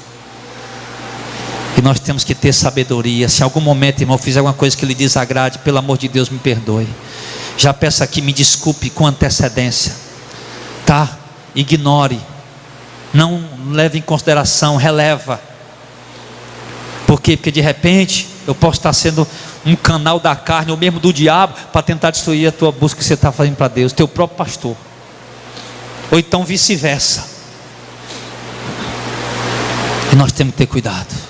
E nós temos que ter sabedoria. Se em algum momento, irmão, fizer alguma coisa que lhe desagrade, pelo amor de Deus, me perdoe. Já peço aqui, me desculpe com antecedência, tá? Ignore, não leve em consideração, releva. Por quê? Porque de repente eu posso estar sendo um canal da carne, ou mesmo do diabo, para tentar destruir a tua busca que você está fazendo para Deus, teu próprio pastor, ou então vice-versa. E nós temos que ter cuidado,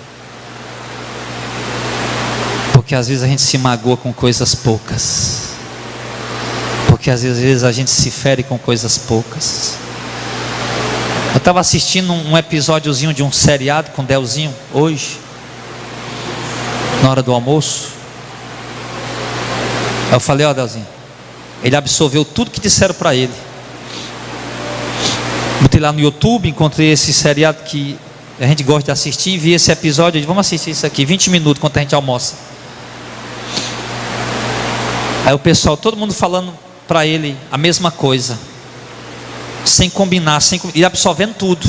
porque às vezes a gente se magoa com coisas poucas, porque às vezes a gente se fere com coisas poucas. Eu estava assistindo um episódiozinho de um seriado com Delzinho hoje, na hora do almoço. Eu falei: ó Delzinho, ele absorveu tudo que disseram para ele. Botei lá no YouTube, encontrei esse seriado que a gente gosta de assistir, vi esse episódio, eu disse: vamos assistir isso aqui, 20 minutos enquanto a gente almoça. Aí o pessoal, todo mundo falando para ele a mesma coisa, sem combinar, e absorvendo tudo.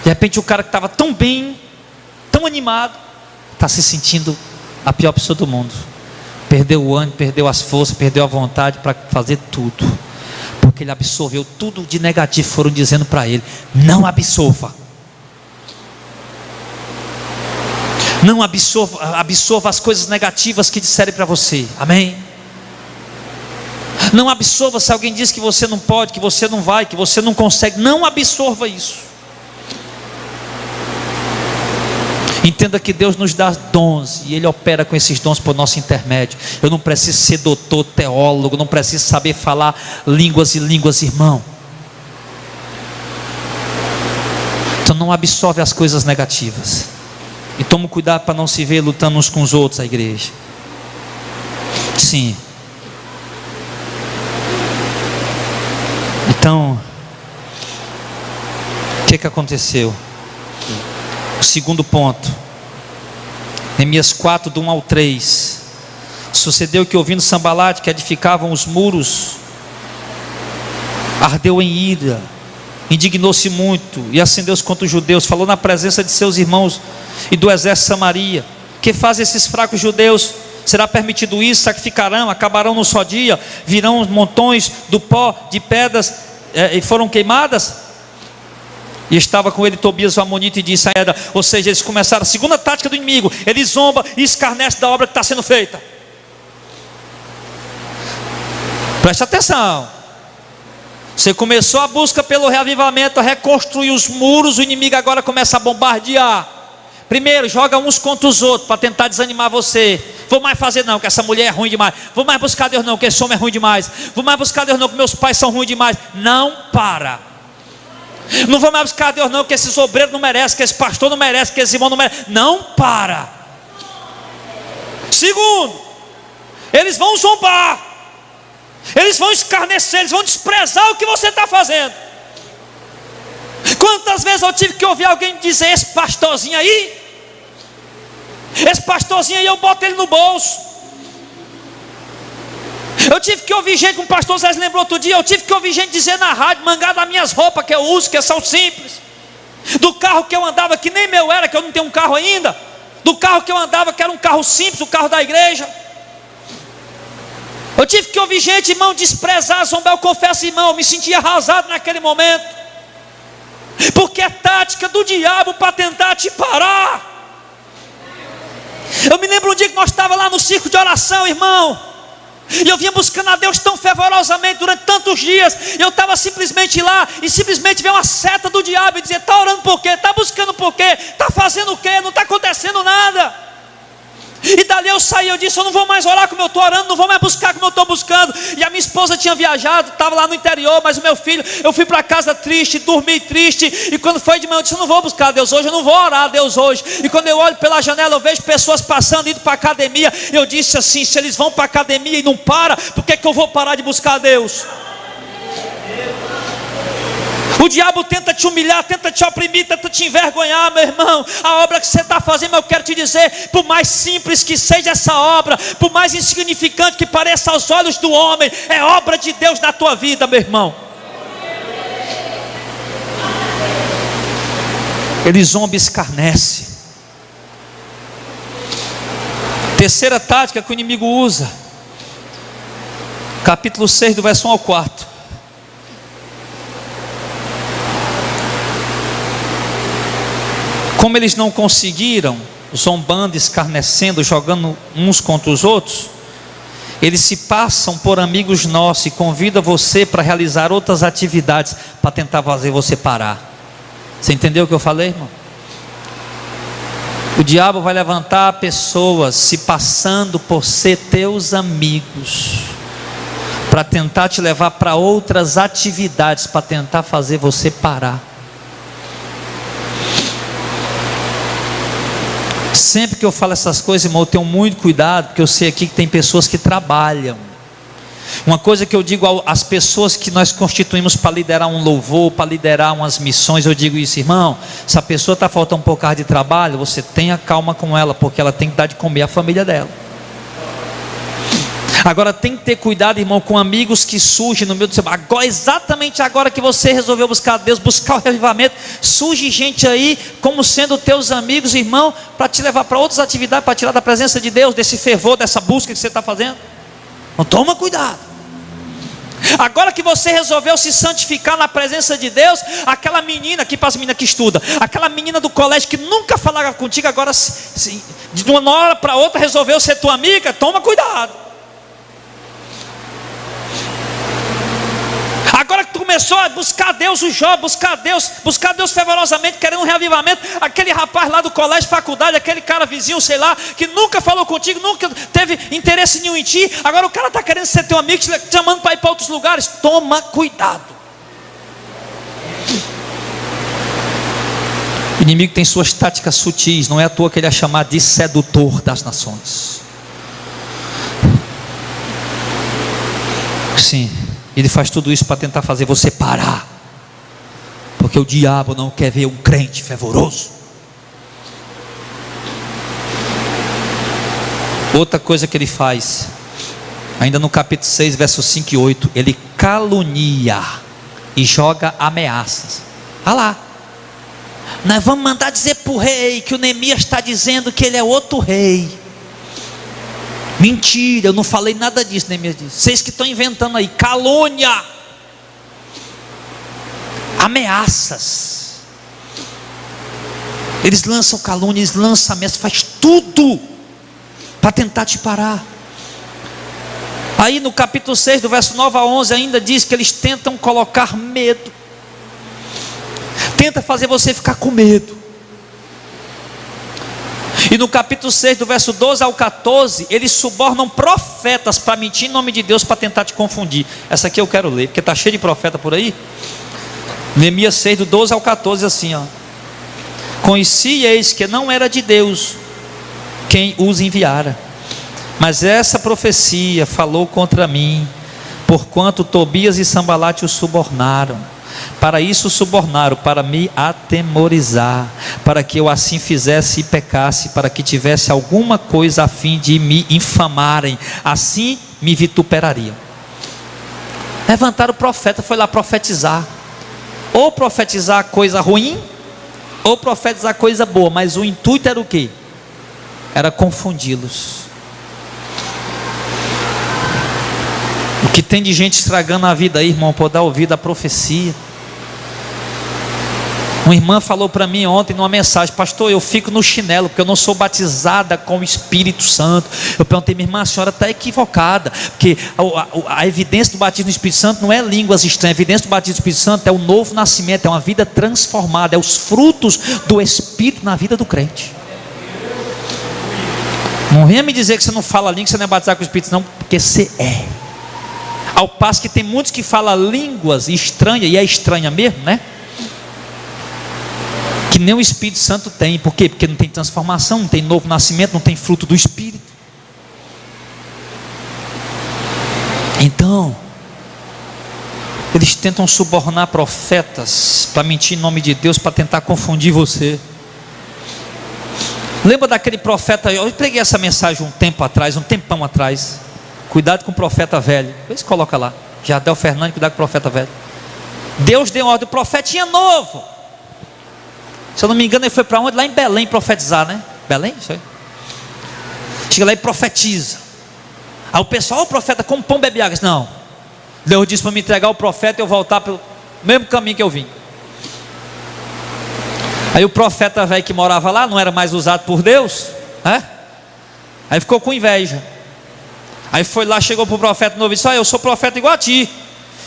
De repente o cara que estava tão bem, tão animado, está se sentindo a pior pessoa do mundo. Perdeu o ânimo, perdeu as forças, perdeu a vontade para fazer tudo, porque ele absorveu tudo de negativo. Foram dizendo para ele: não absorva, não absorva as coisas negativas que disserem para você, amém? Não absorva se alguém diz que você não pode, que você não vai, que você não consegue. Não absorva isso. Entenda que Deus nos dá dons, e Ele opera com esses dons por nosso intermédio. Eu não preciso ser doutor, teólogo, não preciso saber falar línguas e línguas, irmão. Então não absorve as coisas negativas. E toma cuidado para não se ver lutando uns com os outros, a igreja. Sim. Então, o que aconteceu? O segundo ponto, Neemias 4, do 1 ao 3. Sucedeu que, ouvindo Sambalate, que edificavam os muros, ardeu em ira, indignou-se muito e acendeu-se contra os judeus. Falou na presença de seus irmãos e do exército de Samaria: que fazem esses fracos judeus? Será permitido isso? Sacrificarão, acabarão num só dia, virão montões do pó de pedras e foram queimadas? E estava com ele Tobias o Amonita e disse a Eda. Ou seja, eles começaram a segunda tática do inimigo. Ele zomba e escarnece da obra que está sendo feita. Preste atenção. Você começou a busca pelo reavivamento, a reconstruir os muros. O inimigo agora começa a bombardear. Primeiro joga uns contra os outros para tentar desanimar você. Vou mais fazer não, que essa mulher é ruim demais. Vou mais buscar Deus não, que esse homem é ruim demais. Vou mais buscar Deus não, que meus pais são ruins demais. Não para. Não vou mais buscar Deus não, que esses obreiros não merecem, que esse pastor não merece, que esse irmão não merece. Não para. Segundo, eles vão zombar, eles vão escarnecer, eles vão desprezar o que você está fazendo. Quantas vezes eu tive que ouvir alguém dizer: esse pastorzinho aí, eu boto ele no bolso. Eu tive que ouvir gente, um pastor Zé lembrou outro dia, eu tive que ouvir gente dizer na rádio: mangar das minhas roupas que eu uso, que são simples, do carro que eu andava, que nem meu era, que eu não tenho um carro ainda, do carro que eu andava, que era um carro simples, o carro da igreja. Eu tive que ouvir gente, irmão, desprezar, zombar. Eu confesso, irmão, eu me senti arrasado naquele momento. porque é tática do diabo para tentar te parar. Eu me lembro um dia que nós estávamos lá no circo de oração, irmão, e eu vinha buscando a Deus tão fervorosamente durante tantos dias. E eu estava simplesmente lá, e simplesmente veio uma seta do diabo e dizia: está orando por quê? Está buscando por quê? Está fazendo o quê? Não está acontecendo nada. E dali eu saí, eu disse: eu não vou mais orar como eu estou orando, não vou mais buscar como eu estou buscando. E a minha esposa tinha viajado, estava lá no interior, mas o meu filho, eu fui para casa triste, dormi triste. E quando foi de manhã eu disse: eu não vou buscar a Deus hoje, eu não vou orar a Deus hoje. E quando eu olho pela janela, eu vejo pessoas passando, indo para a academia. Eu disse assim: se eles vão para a academia e não param, por que eu vou parar de buscar a Deus? O diabo tenta te humilhar, tenta te oprimir, tenta te envergonhar, meu irmão. A obra que você está fazendo, eu quero te dizer, por mais simples que seja essa obra, por mais insignificante que pareça aos olhos do homem, é obra de Deus na tua vida, meu irmão. Ele zomba e escarnece. Terceira tática que o inimigo usa, capítulo 6, do verso 1 ao 4. Como eles não conseguiram, zombando, escarnecendo, jogando uns contra os outros, eles se passam por amigos nossos e convidam você para realizar outras atividades para tentar fazer você parar. Você entendeu o que eu falei, irmão? O diabo vai levantar pessoas se passando por ser teus amigos, para tentar te levar para outras atividades, para tentar fazer você parar. Sempre que eu falo essas coisas, irmão, eu tenho muito cuidado, porque eu sei aqui que tem pessoas que trabalham. Uma coisa que eu digo às pessoas que nós constituímos para liderar um louvor, para liderar umas missões, eu digo isso: irmão, se a pessoa está faltando um pouco de trabalho, você tenha calma com ela, porque ela tem que dar de comer à família dela. Agora tem que ter cuidado, irmão, com amigos que surgem no meio do seu... Agora, exatamente agora que você resolveu buscar Deus, buscar o revivamento, surge gente aí como sendo teus amigos, irmão, para te levar para outras atividades, para tirar da presença de Deus, desse fervor, dessa busca que você está fazendo. Então toma cuidado. Agora que você resolveu se santificar na presença de Deus, aquela menina, aqui para as meninas que estudam, aquela menina do colégio que nunca falava contigo, agora de uma hora para outra resolveu ser tua amiga, toma cuidado. Agora que tu começou a buscar Deus, o jovem, buscar Deus fervorosamente, querendo um reavivamento, aquele rapaz lá do colégio, faculdade, aquele cara vizinho, sei lá, que nunca falou contigo, nunca teve interesse nenhum em ti, agora o cara está querendo ser teu amigo, te chamando para ir para outros lugares. Toma cuidado. O inimigo tem suas táticas sutis, não é à toa que ele é chamado de sedutor das nações. Sim. Ele faz tudo isso para tentar fazer você parar, porque o diabo não quer ver um crente fervoroso. Outra coisa que ele faz, ainda no capítulo 6, versos 5 e 8, ele calunia e joga ameaças. Olha lá, nós vamos mandar dizer para o rei que o Neemias está dizendo que ele é outro rei. Mentira, eu não falei nada disso, Neemias disse. Vocês que estão inventando aí, calúnia, ameaças. Eles lançam calúnia, eles lançam ameaças, faz tudo para tentar te parar. Aí no capítulo 6, do verso 9 a 11, ainda diz que eles tentam colocar medo, tenta fazer você ficar com medo. E no capítulo 6, do verso 12 ao 14, eles subornam profetas para mentir em nome de Deus, para tentar te confundir. Essa aqui eu quero ler, porque está cheio de profeta por aí. Neemias 6, do 12 ao 14, assim, ó: conheci e eis que não era de Deus quem os enviara, mas essa profecia falou contra mim, porquanto Tobias e Sambalate os subornaram. Para isso subornaram, para me atemorizar, para que eu assim fizesse e pecasse, para que tivesse alguma coisa a fim de me infamarem, assim me vituperariam. Levantaram o profeta, foi lá profetizar, ou profetizar coisa ruim, ou profetizar coisa boa, mas o intuito era o quê? Era confundi-los. O que tem de gente estragando a vida aí, irmão, por dar ouvido à profecia. Uma irmã falou para mim ontem numa mensagem: pastor, eu fico no chinelo porque eu não sou batizada com o Espírito Santo. Eu perguntei: minha irmã, a senhora está equivocada, porque a evidência do batismo do Espírito Santo não é línguas estranhas. A evidência do batismo do Espírito Santo é o novo nascimento, é uma vida transformada, é os frutos do Espírito na vida do crente. Não venha me dizer que você não fala língua, que você não é batizado com o Espírito, não, porque você é. Ao passo que tem muitos que falam línguas estranhas, e é estranha mesmo, né? Que nem o Espírito Santo tem. Por quê? Porque não tem transformação, não tem novo nascimento, não tem fruto do Espírito. Então, eles tentam subornar profetas para mentir em nome de Deus, para tentar confundir você. Lembra daquele profeta? Eu preguei essa mensagem um tempão atrás. Cuidado com o profeta velho. Vê se coloca lá. Jardel Fernandes, cuidado com o profeta velho. Deus deu ordem, o profetinha novo. Se eu não me engano, ele foi para onde? Lá em Belém profetizar, né? Belém? Isso aí. Chega lá e profetiza. Aí o pessoal: o profeta, como pão bebe água. Não. Deus disse para me entregar o profeta e eu voltar pelo mesmo caminho que eu vim. Aí o profeta velho que morava lá não era mais usado por Deus, né? Aí ficou com inveja. Aí foi lá, chegou para o profeta novo e disse: eu sou profeta igual a ti.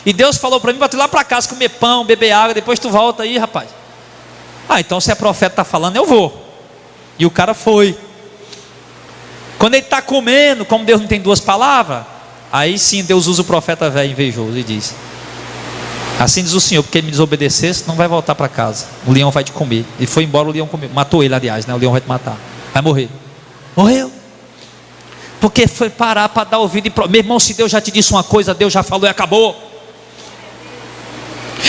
E Deus falou para mim para tu ir lá para casa comer pão, beber água, depois tu volta aí, rapaz. Então se é profeta está falando, eu vou. E o cara foi. Quando ele está comendo, como Deus não tem duas palavras, aí sim Deus usa o profeta velho invejoso e diz: assim diz o Senhor, porque ele me desobedecesse, não vai voltar para casa, o leão vai te comer. Ele foi embora, o leão comeu, matou ele, aliás, né? O leão vai te matar, vai morrer. Morreu. Porque foi parar para dar ouvido. Meu irmão, se Deus já te disse uma coisa, Deus já falou e acabou.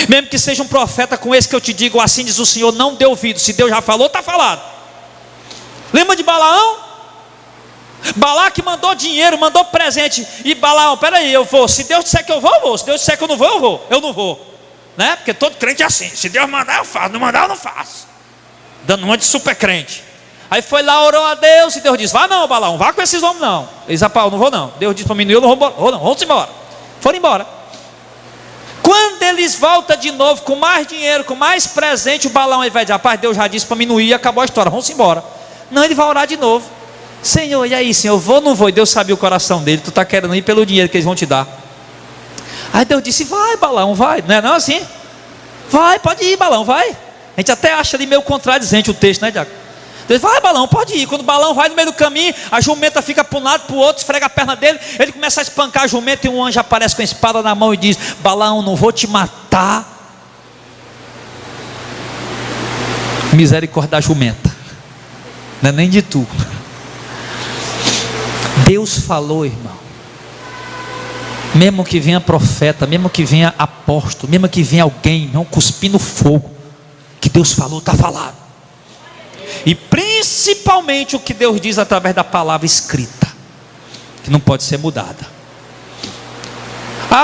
Mesmo que seja um profeta com esse que eu te digo, assim diz o Senhor, não dê ouvido. Se Deus já falou, está falado. Lembra de Balaão? Balaque mandou dinheiro, mandou presente. E Balaão: peraí, eu vou. Se Deus disser que eu vou, eu vou. Se Deus disser que eu não vou, eu vou. Eu não vou, né? Porque todo crente é assim: se Deus mandar, eu faço. Não mandar, eu não faço. Dando uma de super crente. Aí foi lá, orou a Deus, e Deus disse: vá não, Balaão, vá com esses homens não. Ele disse: eu não vou não. Deus disse para mim: eu não vou não, vamos embora. Foram embora. Quando eles voltam de novo com mais dinheiro, com mais presente, o Balaão vai dizer: rapaz, Deus já disse para mim não ir, acabou a história, vamos embora. Não, ele vai orar de novo: Senhor, e aí, Senhor, vou ou não vou? E Deus sabia o coração dele: tu está querendo ir pelo dinheiro que eles vão te dar. Aí Deus disse: vai, Balaão, vai. Não é não assim? Vai, pode ir, Balaão, vai. A gente até acha ali meio contradizente o texto, né, Diaco? Deus: vai, Balaão, pode ir. Quando o Balaão vai no meio do caminho, a jumenta fica para um lado, para o outro, esfrega a perna dele. Ele começa a espancar a jumenta e um anjo aparece com a espada na mão e diz: Balaão, não vou te matar. Misericórdia da jumenta, não é nem de tu. Deus falou, irmão. Mesmo que venha profeta, mesmo que venha apóstolo, mesmo que venha alguém, não cuspindo fogo, que Deus falou, está falado. E principalmente o que Deus diz através da palavra escrita, que não pode ser mudada.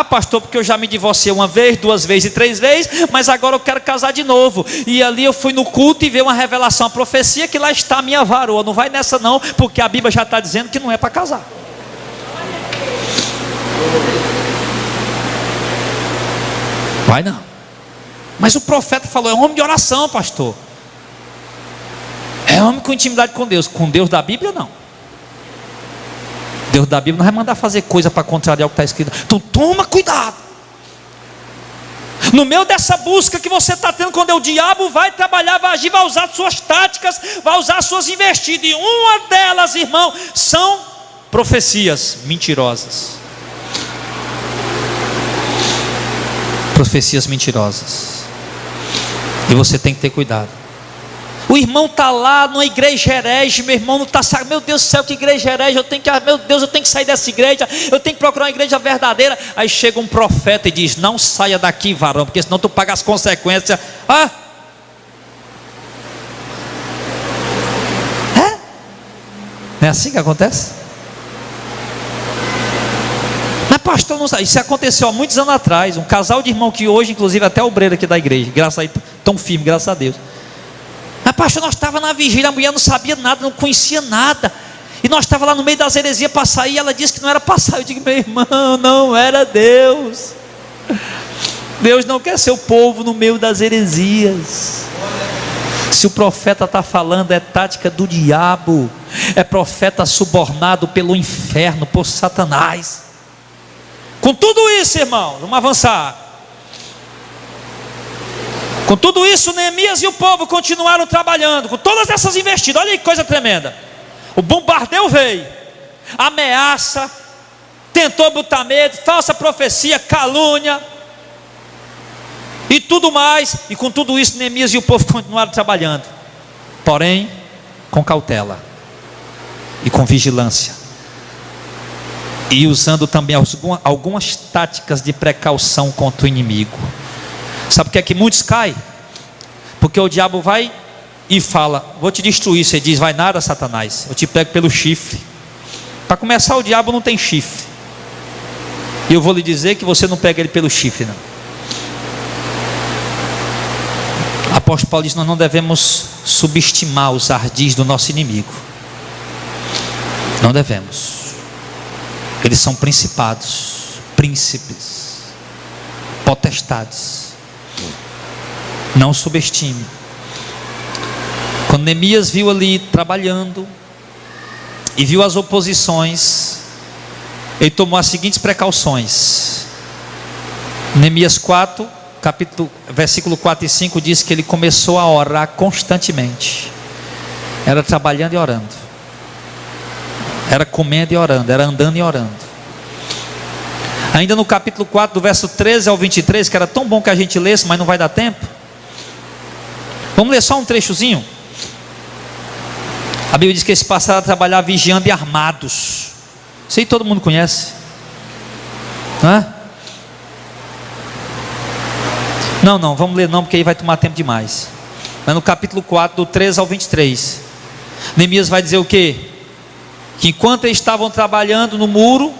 Pastor, porque eu já me divorciei uma vez, 2 vezes e 3 vezes, mas agora eu quero casar de novo. E ali eu fui no culto e veio uma revelação, a profecia, que lá está a minha varoa. Não vai nessa não, porque a Bíblia já está dizendo que não é para casar. Vai não. Mas o profeta falou: é um homem de oração, pastor. É homem com intimidade com Deus. Com Deus da Bíblia, não. Deus da Bíblia não vai mandar fazer coisa para contrariar o que está escrito. Então toma cuidado. No meio dessa busca que você está tendo, quando o diabo vai trabalhar, vai agir, vai usar suas táticas, vai usar suas investidas. E uma delas, irmão, são profecias mentirosas. Profecias mentirosas. E você tem que ter cuidado. O irmão está lá numa igreja herege, meu irmão não está sabendo, meu Deus do céu, que igreja herege, meu Deus, eu tenho que sair dessa igreja, eu tenho que procurar uma igreja verdadeira. Aí chega um profeta e diz: não saia daqui, varão, porque senão tu paga as consequências. Não é assim que acontece? Mas pastor, não sabe. Isso aconteceu há muitos anos atrás. Um casal de irmão que hoje, inclusive, até obreiro aqui da igreja, graças a Deus, tão firme, graças a Deus. Mas pastor, nós estávamos na vigília, a mulher não sabia nada, não conhecia nada, e nós estávamos lá no meio das heresias para sair, e ela disse que não era para sair. Eu digo: meu irmão, não era Deus. Deus não quer seu povo no meio das heresias. Se o profeta está falando, é tática do diabo, é profeta subornado pelo inferno, por Satanás. Com tudo isso, irmão, vamos avançar. Com tudo isso, Neemias e o povo continuaram trabalhando, com todas essas investidas. Olha que coisa tremenda. O bombardeio veio, ameaça, tentou botar medo, falsa profecia, calúnia e tudo mais. E com tudo isso, Neemias e o povo continuaram trabalhando, porém com cautela e com vigilância, e usando também algumas táticas de precaução contra o inimigo. Sabe por que é que muitos caem? Porque o diabo vai e fala: vou te destruir. Você diz: vai nada, Satanás, eu te pego pelo chifre. Para começar, o diabo não tem chifre, e eu vou lhe dizer que você não pega ele pelo chifre, não. O apóstolo Paulo diz: nós não devemos subestimar os ardis do nosso inimigo. Não devemos. Eles são principados, príncipes, potestades. Não subestime. Quando Neemias viu ali trabalhando e viu as oposições, ele tomou as seguintes precauções. Neemias 4, versículo 4 e 5 diz que ele começou a orar constantemente. Era trabalhando e orando, era comendo e orando, era andando e orando. Ainda no capítulo 4, do verso 13 ao 23, que era tão bom que a gente lesse, mas não vai dar tempo. Vamos ler só um trechozinho. A Bíblia diz que eles passaram a trabalhar vigiando e armados. Isso aí todo mundo conhece, não é? Não, vamos ler não, porque aí vai tomar tempo demais. Mas no capítulo 4, do 13 ao 23, Neemias vai dizer o quê? Que enquanto eles estavam trabalhando no muro,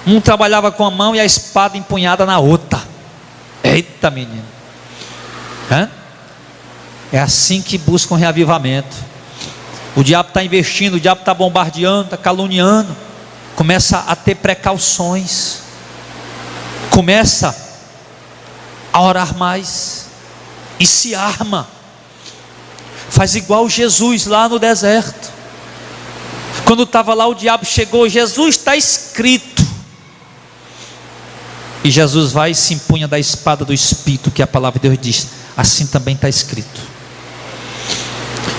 um trabalhava com a mão e a espada empunhada na outra. Eita, menino, é assim que buscam reavivamento. O diabo está investindo, o diabo está bombardeando, está caluniando. Começa a ter precauções, começa a orar mais e se arma. Faz igual Jesus lá no deserto. Quando estava lá, o diabo chegou: Jesus, está escrito. E Jesus vai e se empunha da espada do Espírito, que a palavra de Deus diz: assim também está escrito.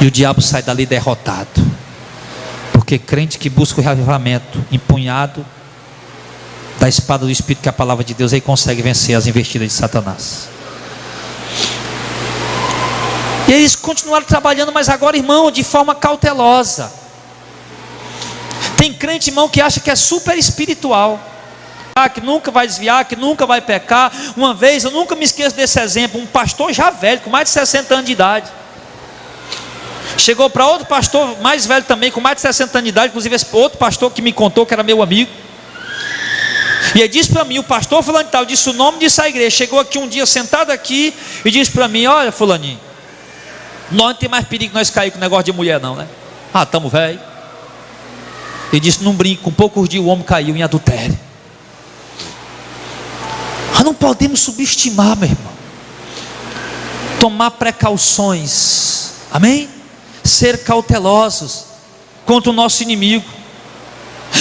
E o diabo sai dali derrotado, porque crente que busca o reavivamento, empunhado da espada do Espírito, que é a palavra de Deus, aí consegue vencer as investidas de Satanás. E eles continuaram trabalhando, mas agora, irmão, de forma cautelosa. Tem crente, irmão, que acha que é super espiritual, que nunca vai desviar, que nunca vai pecar. Uma vez, eu nunca me esqueço desse exemplo, um pastor já velho, com mais de 60 anos de idade, chegou para outro pastor mais velho também, com mais de 60 anos de idade. Inclusive esse outro pastor que me contou, que era meu amigo, e ele disse para mim: o pastor fulano tal, disse o nome disso à igreja, chegou aqui um dia sentado aqui e disse para mim: olha, fulaninho, nós não tem mais perigo de nós cair com negócio de mulher não, né? Estamos velho. Ele disse: não brinco, com poucos dias o homem caiu em adultério. Não podemos subestimar, meu irmão. Tomar precauções, amém? Ser cautelosos contra o nosso inimigo,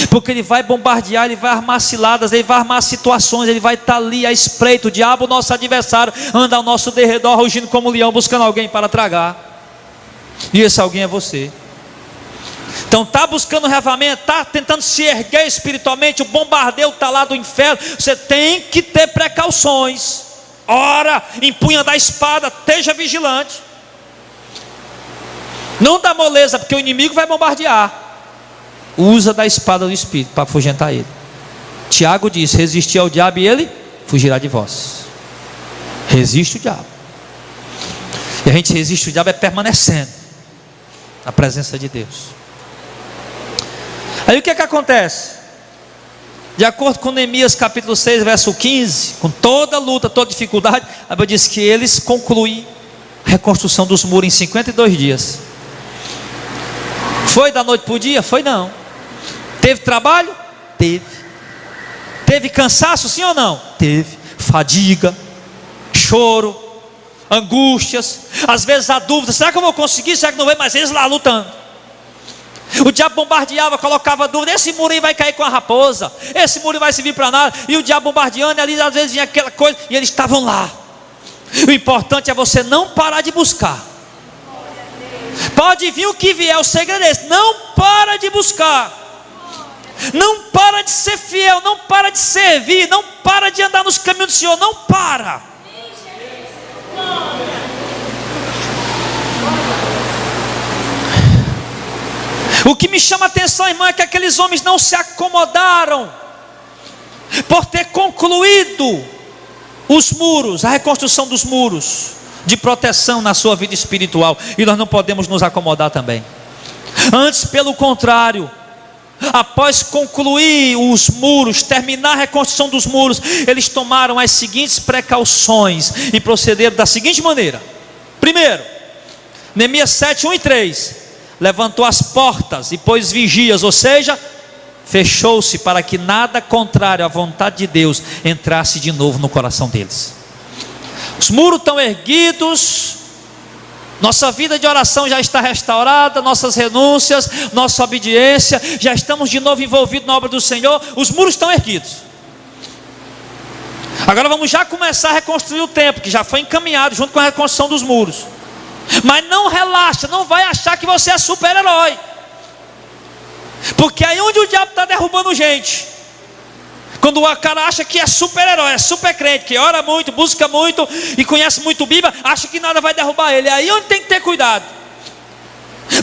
porque ele vai bombardear, ele vai armar ciladas, ele vai armar situações, ele vai estar ali à espreita. O diabo, nosso adversário, anda ao nosso derredor, rugindo como um leão, buscando alguém para tragar. E esse alguém é você. Então está buscando reavivamento, está tentando se erguer espiritualmente, o bombardeio está lá do inferno. Você tem que ter precauções. Ora, empunha da espada, esteja vigilante. Não dá moleza, porque o inimigo vai bombardear. Usa da espada do Espírito para afugentar ele. Tiago diz: resistir ao diabo e ele fugirá de vós. Resiste o diabo. E a gente resiste o diabo é permanecendo na presença de Deus. Aí o que é que acontece? De acordo com Neemias capítulo 6, verso 15, com toda luta, toda dificuldade, a Bíblia diz que eles concluem a reconstrução dos muros em 52 dias. Foi da noite para o dia? Foi não. Teve trabalho? Teve. Teve cansaço, sim ou não? Teve. Fadiga, choro, angústias, às vezes a dúvida: será que eu vou conseguir? Será que não vai? Mas eles lá lutando. O diabo bombardeava, colocava dúvida: esse muro aí vai cair com a raposa, esse muro vai servir para nada. E o diabo bombardeando, e ali às vezes vinha aquela coisa, e eles estavam lá. O importante é você não parar de buscar. Pode vir o que vier, o segredo é esse: não para de buscar, não para de ser fiel, não para de servir, não para de andar nos caminhos do Senhor, não para. O que me chama a atenção, irmão, é que aqueles homens não se acomodaram por ter concluído os muros, a reconstrução dos muros de proteção na sua vida espiritual. E nós não podemos nos acomodar também. Antes, pelo contrário, após concluir os muros, terminar a reconstrução dos muros, eles tomaram as seguintes precauções e procederam da seguinte maneira. Primeiro, Neemias 7, 1 e 3: levantou as portas e pôs vigias, ou seja, fechou-se para que nada contrário à vontade de Deus entrasse de novo no coração deles. Os muros estão erguidos, nossa vida de oração já está restaurada, nossas renúncias, nossa obediência, já estamos de novo envolvidos na obra do Senhor, os muros estão erguidos. Agora vamos já começar a reconstruir o templo, que já foi encaminhado junto com a reconstrução dos muros. Mas não relaxa, não vai achar que você é super-herói, porque aí onde o diabo está derrubando gente, quando o cara acha que é super-herói, é super crente, que ora muito, busca muito e conhece muito Bíblia, acha que nada vai derrubar ele. É aí onde tem que ter cuidado.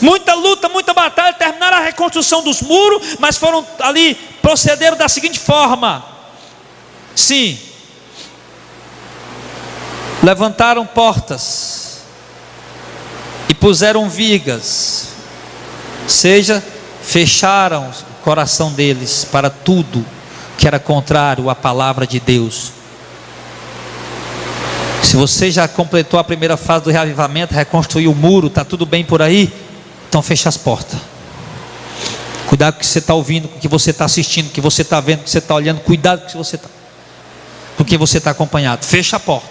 Muita luta, muita batalha, terminaram a reconstrução dos muros, mas foram ali, procederam da seguinte forma: sim, levantaram portas e puseram vigas, ou seja, fecharam o coração deles para tudo que era contrário à palavra de Deus. Se você já completou a primeira fase do reavivamento, reconstruiu o muro, está tudo bem por aí, então fecha as portas. Cuidado com o que você está ouvindo, com o que você está assistindo, com o que você está vendo, com o que você está olhando. Cuidado com o que você está, com o que você está acompanhado. Fecha a porta.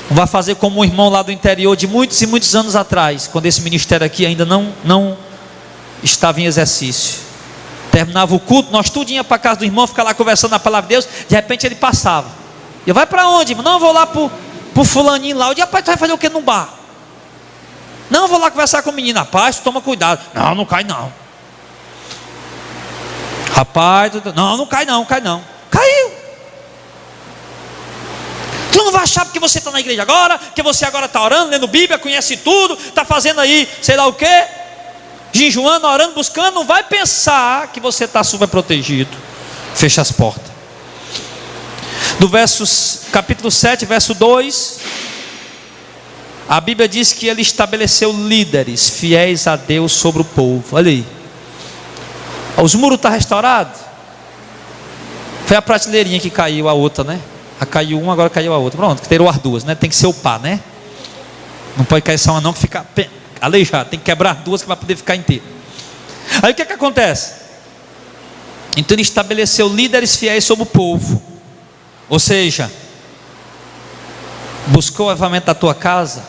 Não vai fazer como um irmão lá do interior de muitos e muitos anos atrás, quando esse ministério aqui ainda não estava em exercício. Terminava o culto, nós tudo ia para a casa do irmão, ficar lá conversando na palavra de Deus. De repente ele passava. Eu: vai para onde, irmão? Não, eu vou lá para o fulaninho lá. Eu disse: rapaz, tu vai fazer o que no bar? Não, eu vou lá conversar com o menino. Rapaz, toma cuidado. Não, não cai não. Rapaz, não, não cai não, cai não. Caiu. Tu não vai achar porque você está na igreja agora, que você agora está orando, lendo Bíblia, conhece tudo, está fazendo aí sei lá o quê, jejuando, orando, buscando. Não vai pensar que você está super protegido. Fecha as portas. Do capítulo 7, verso 2, a Bíblia diz que ele estabeleceu líderes fiéis a Deus sobre o povo. Olha aí, os muros estão restaurados. Foi a prateleirinha que caiu, a outra, né? Caiu uma, agora caiu a outra. Pronto, terou as duas, né? Tem que ser o pá, né? Não pode cair só uma não, que fica aleijado. Tem que quebrar duas que vai poder ficar inteiro. Aí o que acontece? Então ele estabeleceu líderes fiéis sobre o povo. Ou seja, buscou o avivamento da tua casa,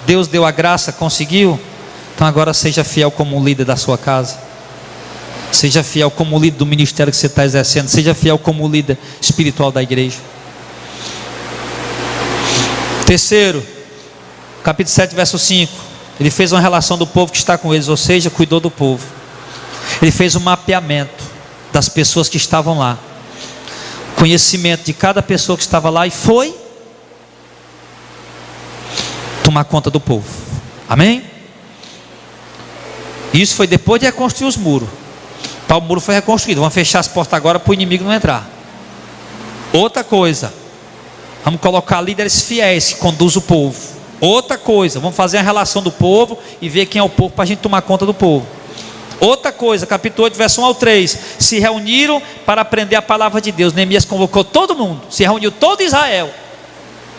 Deus deu a graça, conseguiu. Então agora seja fiel como líder da sua casa. Seja fiel como líder do ministério que você está exercendo. Seja fiel como líder espiritual da igreja. Terceiro, capítulo 7, verso 5. Ele fez uma relação do povo que está com eles, ou seja, cuidou do povo. Ele fez um mapeamento das pessoas que estavam lá, conhecimento de cada pessoa que estava lá, e foi tomar conta do povo. Amém? Isso foi depois de reconstruir os muros. O muro foi reconstruído. Vamos fechar as portas agora para o inimigo não entrar. Outra coisa, vamos colocar líderes fiéis que conduzem o povo. Outra coisa, vamos fazer a relação do povo e ver quem é o povo para a gente tomar conta do povo. Outra coisa, capítulo 8, verso 1 ao 3. Se reuniram para aprender a palavra de Deus. Neemias convocou todo mundo, se reuniu todo Israel.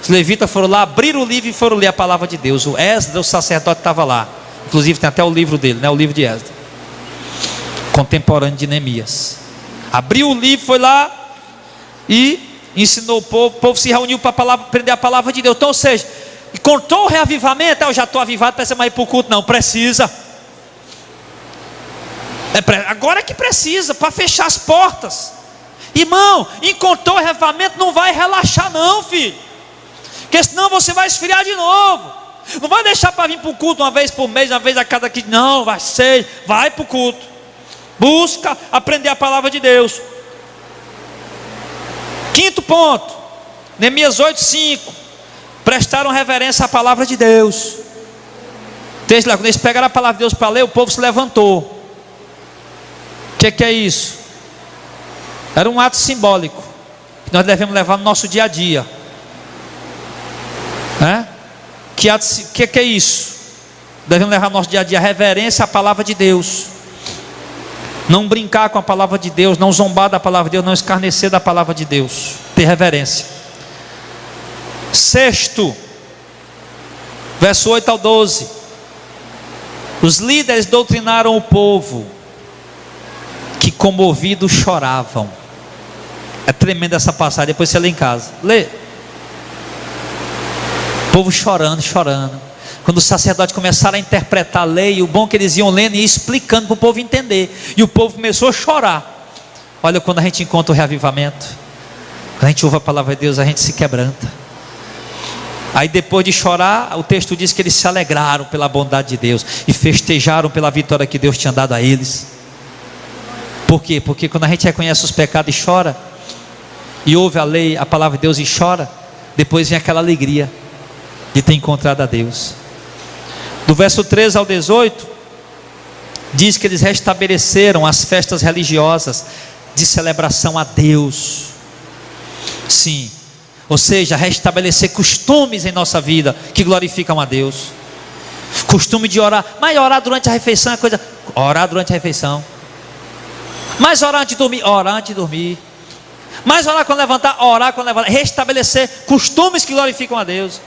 Os levitas foram lá, abriram o livro e foram ler a palavra de Deus. O Esdras, o sacerdote, estava lá. Inclusive tem até o livro dele, né? O livro de Esdras, contemporâneo de Neemias. Abriu o livro, foi lá e ensinou o povo se reuniu para aprender a palavra de Deus. Então, ou seja, contou o reavivamento. Eu já estou avivado, precisa mais ir para o culto. Não, precisa. Agora é que precisa, para fechar as portas. Irmão, encontrou o reavivamento, não vai relaxar não, filho, porque senão você vai esfriar de novo. Não vai deixar para vir para o culto uma vez por mês, uma vez a cada quinta. Não, vai para o culto. Busca aprender a palavra de Deus. Quinto ponto, Neemias 8:5. Prestaram reverência à palavra de Deus. Quando eles pegaram a palavra de Deus para ler, o povo se levantou. O que é isso? Era um ato simbólico que nós devemos levar no nosso dia a dia. Que é isso? Devemos levar no nosso dia a dia reverência à palavra de Deus. Não brincar com a palavra de Deus, não zombar da palavra de Deus, não escarnecer da palavra de Deus. Ter reverência. Sexto, verso 8 ao 12. Os líderes doutrinaram o povo, que comovidos choravam. É tremenda essa passagem, depois você lê em casa. Lê. O povo chorando. Quando os sacerdotes começaram a interpretar a lei, o bom que eles iam lendo e explicando para o povo entender. E o povo começou a chorar. Olha, quando a gente encontra o reavivamento, quando a gente ouve a palavra de Deus, a gente se quebranta. Aí depois de chorar, o texto diz que eles se alegraram pela bondade de Deus e festejaram pela vitória que Deus tinha dado a eles. Por quê? Porque quando a gente reconhece os pecados e chora, e ouve a lei, a palavra de Deus e chora, depois vem aquela alegria de ter encontrado a Deus. Do verso 13 ao 18, diz que eles restabeleceram as festas religiosas de celebração a Deus. Sim, ou seja, restabelecer costumes em nossa vida que glorificam a Deus. Costume de orar, mas orar durante a refeição é coisa. Orar durante a refeição. Mas orar antes de dormir, orar antes de dormir. Mas orar quando levantar, orar quando levantar. Restabelecer costumes que glorificam a Deus.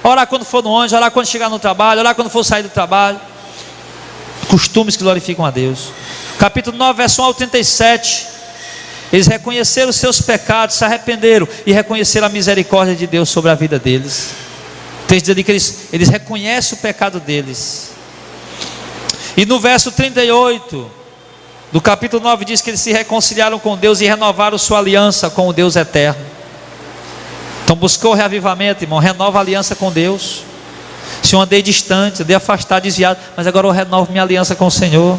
Orar quando for no ônibus, orar quando chegar no trabalho, orar quando for sair do trabalho. Costumes que glorificam a Deus. Capítulo 9, verso 1 ao 37. Eles reconheceram os seus pecados, se arrependeram e reconheceram a misericórdia de Deus sobre a vida deles. O texto diz ali que eles reconhecem o pecado deles. E no verso 38 do capítulo 9 diz que eles se reconciliaram com Deus e renovaram sua aliança com o Deus eterno. Então buscou o reavivamento, irmão, renova a aliança com Deus. Se eu andei distante, andei afastado, desviado, mas agora eu renovo minha aliança com o Senhor,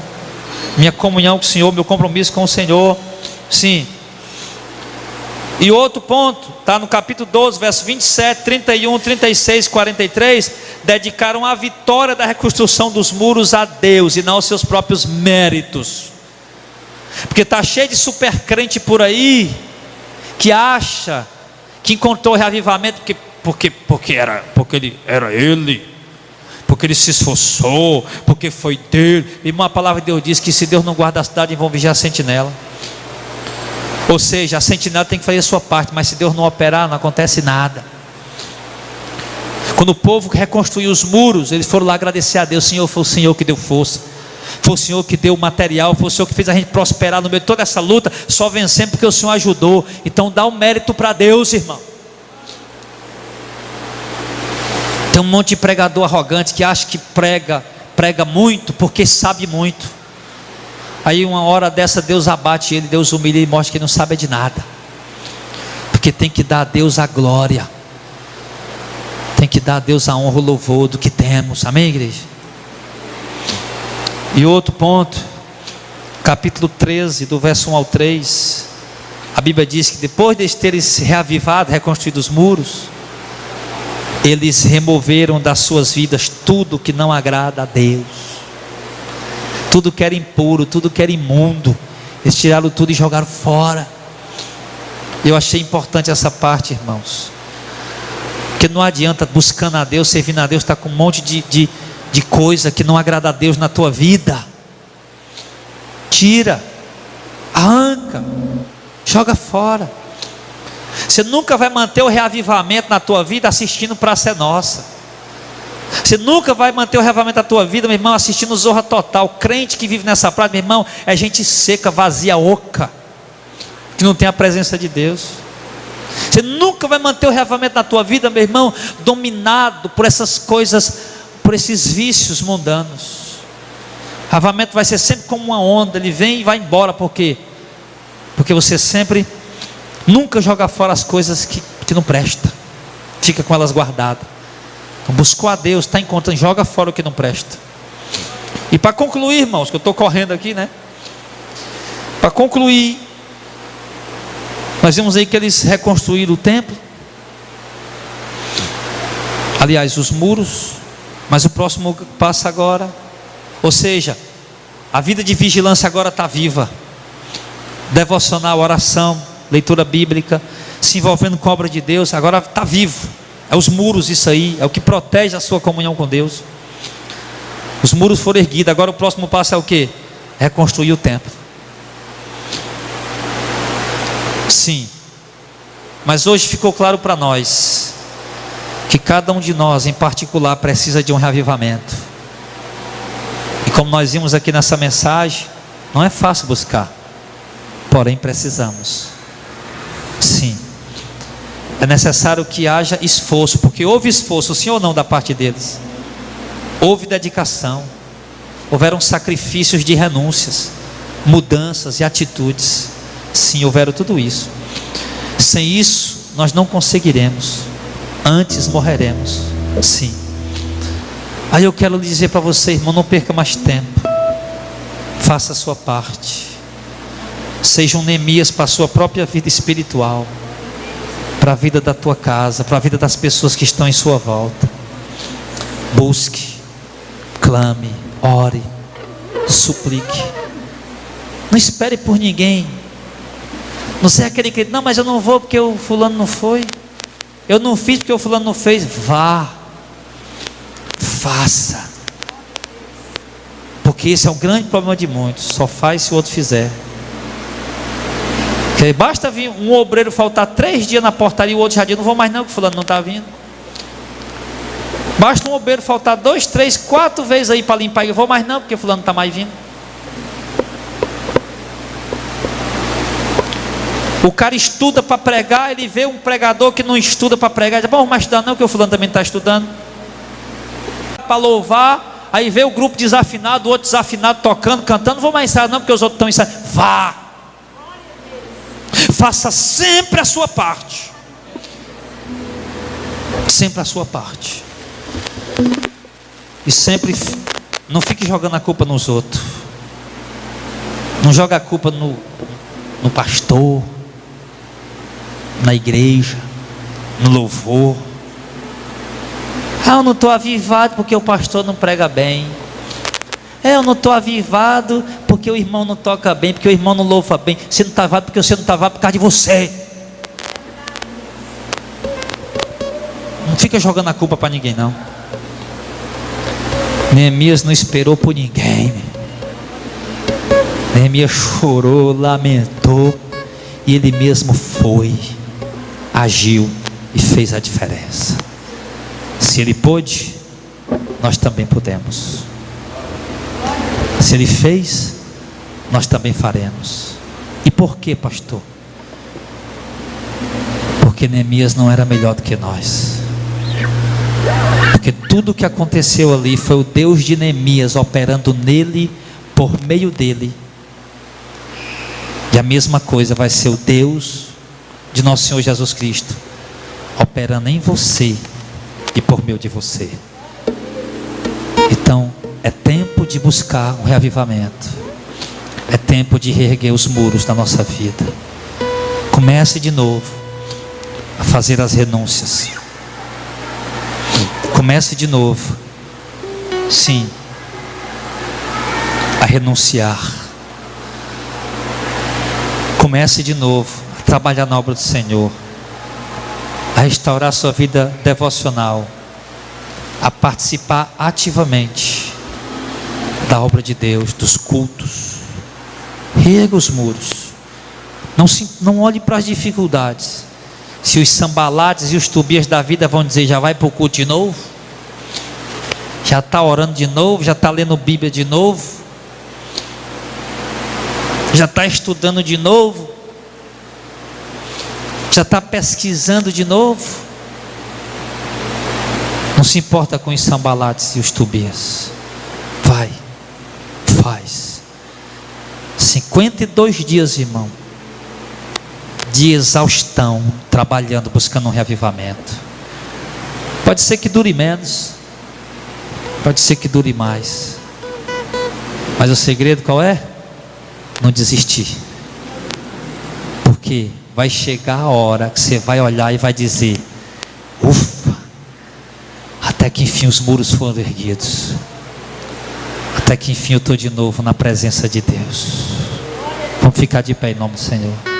minha comunhão com o Senhor, meu compromisso com o Senhor. Sim. E outro ponto, está no capítulo 12, verso 27, 31, 36, 43. Dedicaram a vitória da reconstrução dos muros a Deus e não aos seus próprios méritos. Porque está cheio de super crente por aí que acha que encontrou o reavivamento porque ele era ele, porque ele se esforçou, porque foi dele. E uma palavra de Deus diz que se Deus não guarda a cidade, vão vigiar a sentinela. Ou seja, a sentinela tem que fazer a sua parte, mas se Deus não operar, não acontece nada. Quando o povo reconstruiu os muros, eles foram lá agradecer a Deus. Senhor, foi o Senhor que deu força, foi o Senhor que deu o material, foi o Senhor que fez a gente prosperar no meio de toda essa luta. Só vencemos porque o Senhor ajudou. Então dá um mérito para Deus, irmão. Tem um monte de pregador arrogante que acha que prega muito porque sabe muito. Aí uma hora dessa Deus abate ele, Deus humilha e mostra que ele não sabe de nada. Porque tem que dar a Deus a glória, tem que dar a Deus a honra, o louvor do que temos. Amém, igreja? E outro ponto, capítulo 13, do verso 1 ao 3, a Bíblia diz que depois de terem se reavivado, reconstruído os muros, eles removeram das suas vidas tudo que não agrada a Deus. Tudo que era impuro, tudo que era imundo, eles tiraram tudo e jogaram fora. Eu achei importante essa parte, irmãos, porque não adianta buscando a Deus, servindo a Deus, estar com um monte de coisa que não agrada a Deus na tua vida. Tira, arranca, joga fora. Você nunca vai manter o reavivamento na tua vida assistindo Praça é Nossa. Você nunca vai manter o reavivamento da tua vida, meu irmão, assistindo Zorra Total. Crente que vive nessa praia, meu irmão, é gente seca, vazia, oca, que não tem a presença de Deus. Você nunca vai manter o reavivamento na tua vida, meu irmão, dominado por essas coisas, por esses vícios mundanos. O reavivamento vai ser sempre como uma onda, ele vem e vai embora. Por quê? Porque você sempre, nunca joga fora as coisas que não prestam, fica com elas guardadas. Então, buscou a Deus, está encontrando, joga fora o que não presta. E para concluir, irmãos, que eu estou correndo aqui, né? Para concluir, nós vimos aí que eles reconstruíram o templo, aliás, os muros, mas o próximo passo agora, ou seja, a vida de vigilância agora está viva, devocional, oração, leitura bíblica, se envolvendo com a obra de Deus, agora está vivo. É os muros, isso aí, é o que protege a sua comunhão com Deus. Os muros foram erguidos, agora o próximo passo é o que? Reconstruir o templo. Sim, mas hoje ficou claro para nós que cada um de nós em particular precisa de um reavivamento. E como nós vimos aqui nessa mensagem, não é fácil buscar, porém precisamos. Sim, é necessário que haja esforço, porque houve esforço, sim ou não, da parte deles? Houve dedicação, houveram sacrifícios de renúncias, mudanças e atitudes. Sim, houveram tudo isso. Sem isso nós não conseguiremos, antes morreremos. Sim. Aí eu quero dizer para você, irmão, não perca mais tempo, faça a sua parte, seja um Neemias para a sua própria vida espiritual, para a vida da tua casa, para a vida das pessoas que estão em sua volta. Busque, clame, ore, suplique, não espere por ninguém. Não seja aquele que, não, mas eu não vou porque o fulano não foi, eu não fiz porque o fulano não fez. Vá, faça, porque esse é um grande problema de muitos, só faz se o outro fizer. Porque basta vir um obreiro faltar 3 dias na portaria e o outro já diz, não vou mais não, que o fulano não está vindo. Basta um obreiro faltar 2, 3, 4 vezes aí para limpar, eu vou mais não, porque o fulano não está mais vindo. O cara estuda para pregar, ele vê um pregador que não estuda para pregar, ele diz, bom, mas estudar não, que o fulano também está estudando. Para louvar, aí vê o grupo desafinado, o outro desafinado tocando, cantando, não vou mais ensaiar não, porque os outros estão ensaiando. Vá, faça sempre a sua parte, sempre a sua parte, e sempre, não fique jogando a culpa nos outros, não joga a culpa no pastor, na igreja, no louvor. Eu não estou avivado porque o pastor não prega bem. Eu não estou avivado porque o irmão não toca bem, porque o irmão não louva bem. Você não está avivado porque você não está avivado por causa de você. Não fica jogando a culpa para ninguém não. Neemias não esperou por ninguém. Neemias chorou, lamentou, e ele mesmo foi, agiu e fez a diferença. Se ele pôde, nós também podemos. Se ele fez, nós também faremos. E por quê, pastor? Porque Neemias não era melhor do que nós. Porque tudo o que aconteceu ali foi o Deus de Neemias operando nele, por meio dele. E a mesma coisa vai ser o Deus de nosso Senhor Jesus Cristo operando em você e por meio de você. Então é tempo de buscar um reavivamento, é tempo de reerguer os muros da nossa vida. Comece de novo a fazer as renúncias, comece de novo, sim, a renunciar. Comece de novo a trabalhar na obra do Senhor, a restaurar sua vida devocional, a participar ativamente da obra de Deus, dos cultos. Reerga os muros, não olhe para as dificuldades. Se os Sambalates e os Tobias da vida vão dizer, já vai para o culto de novo, já está orando de novo, já está lendo Bíblia de novo, já está estudando de novo, Já está pesquisando de novo? Não se importa com os Sambalates e os Tobias. Vai, faz. 52 dias, irmão, de exaustão, trabalhando, buscando um reavivamento. Pode ser que dure menos, pode ser que dure mais, mas o segredo qual é? Não desistir. Porque vai chegar a hora que você vai olhar e vai dizer: ufa, até que enfim os muros foram erguidos, até que enfim eu estou de novo na presença de Deus. Vamos ficar de pé em nome do Senhor.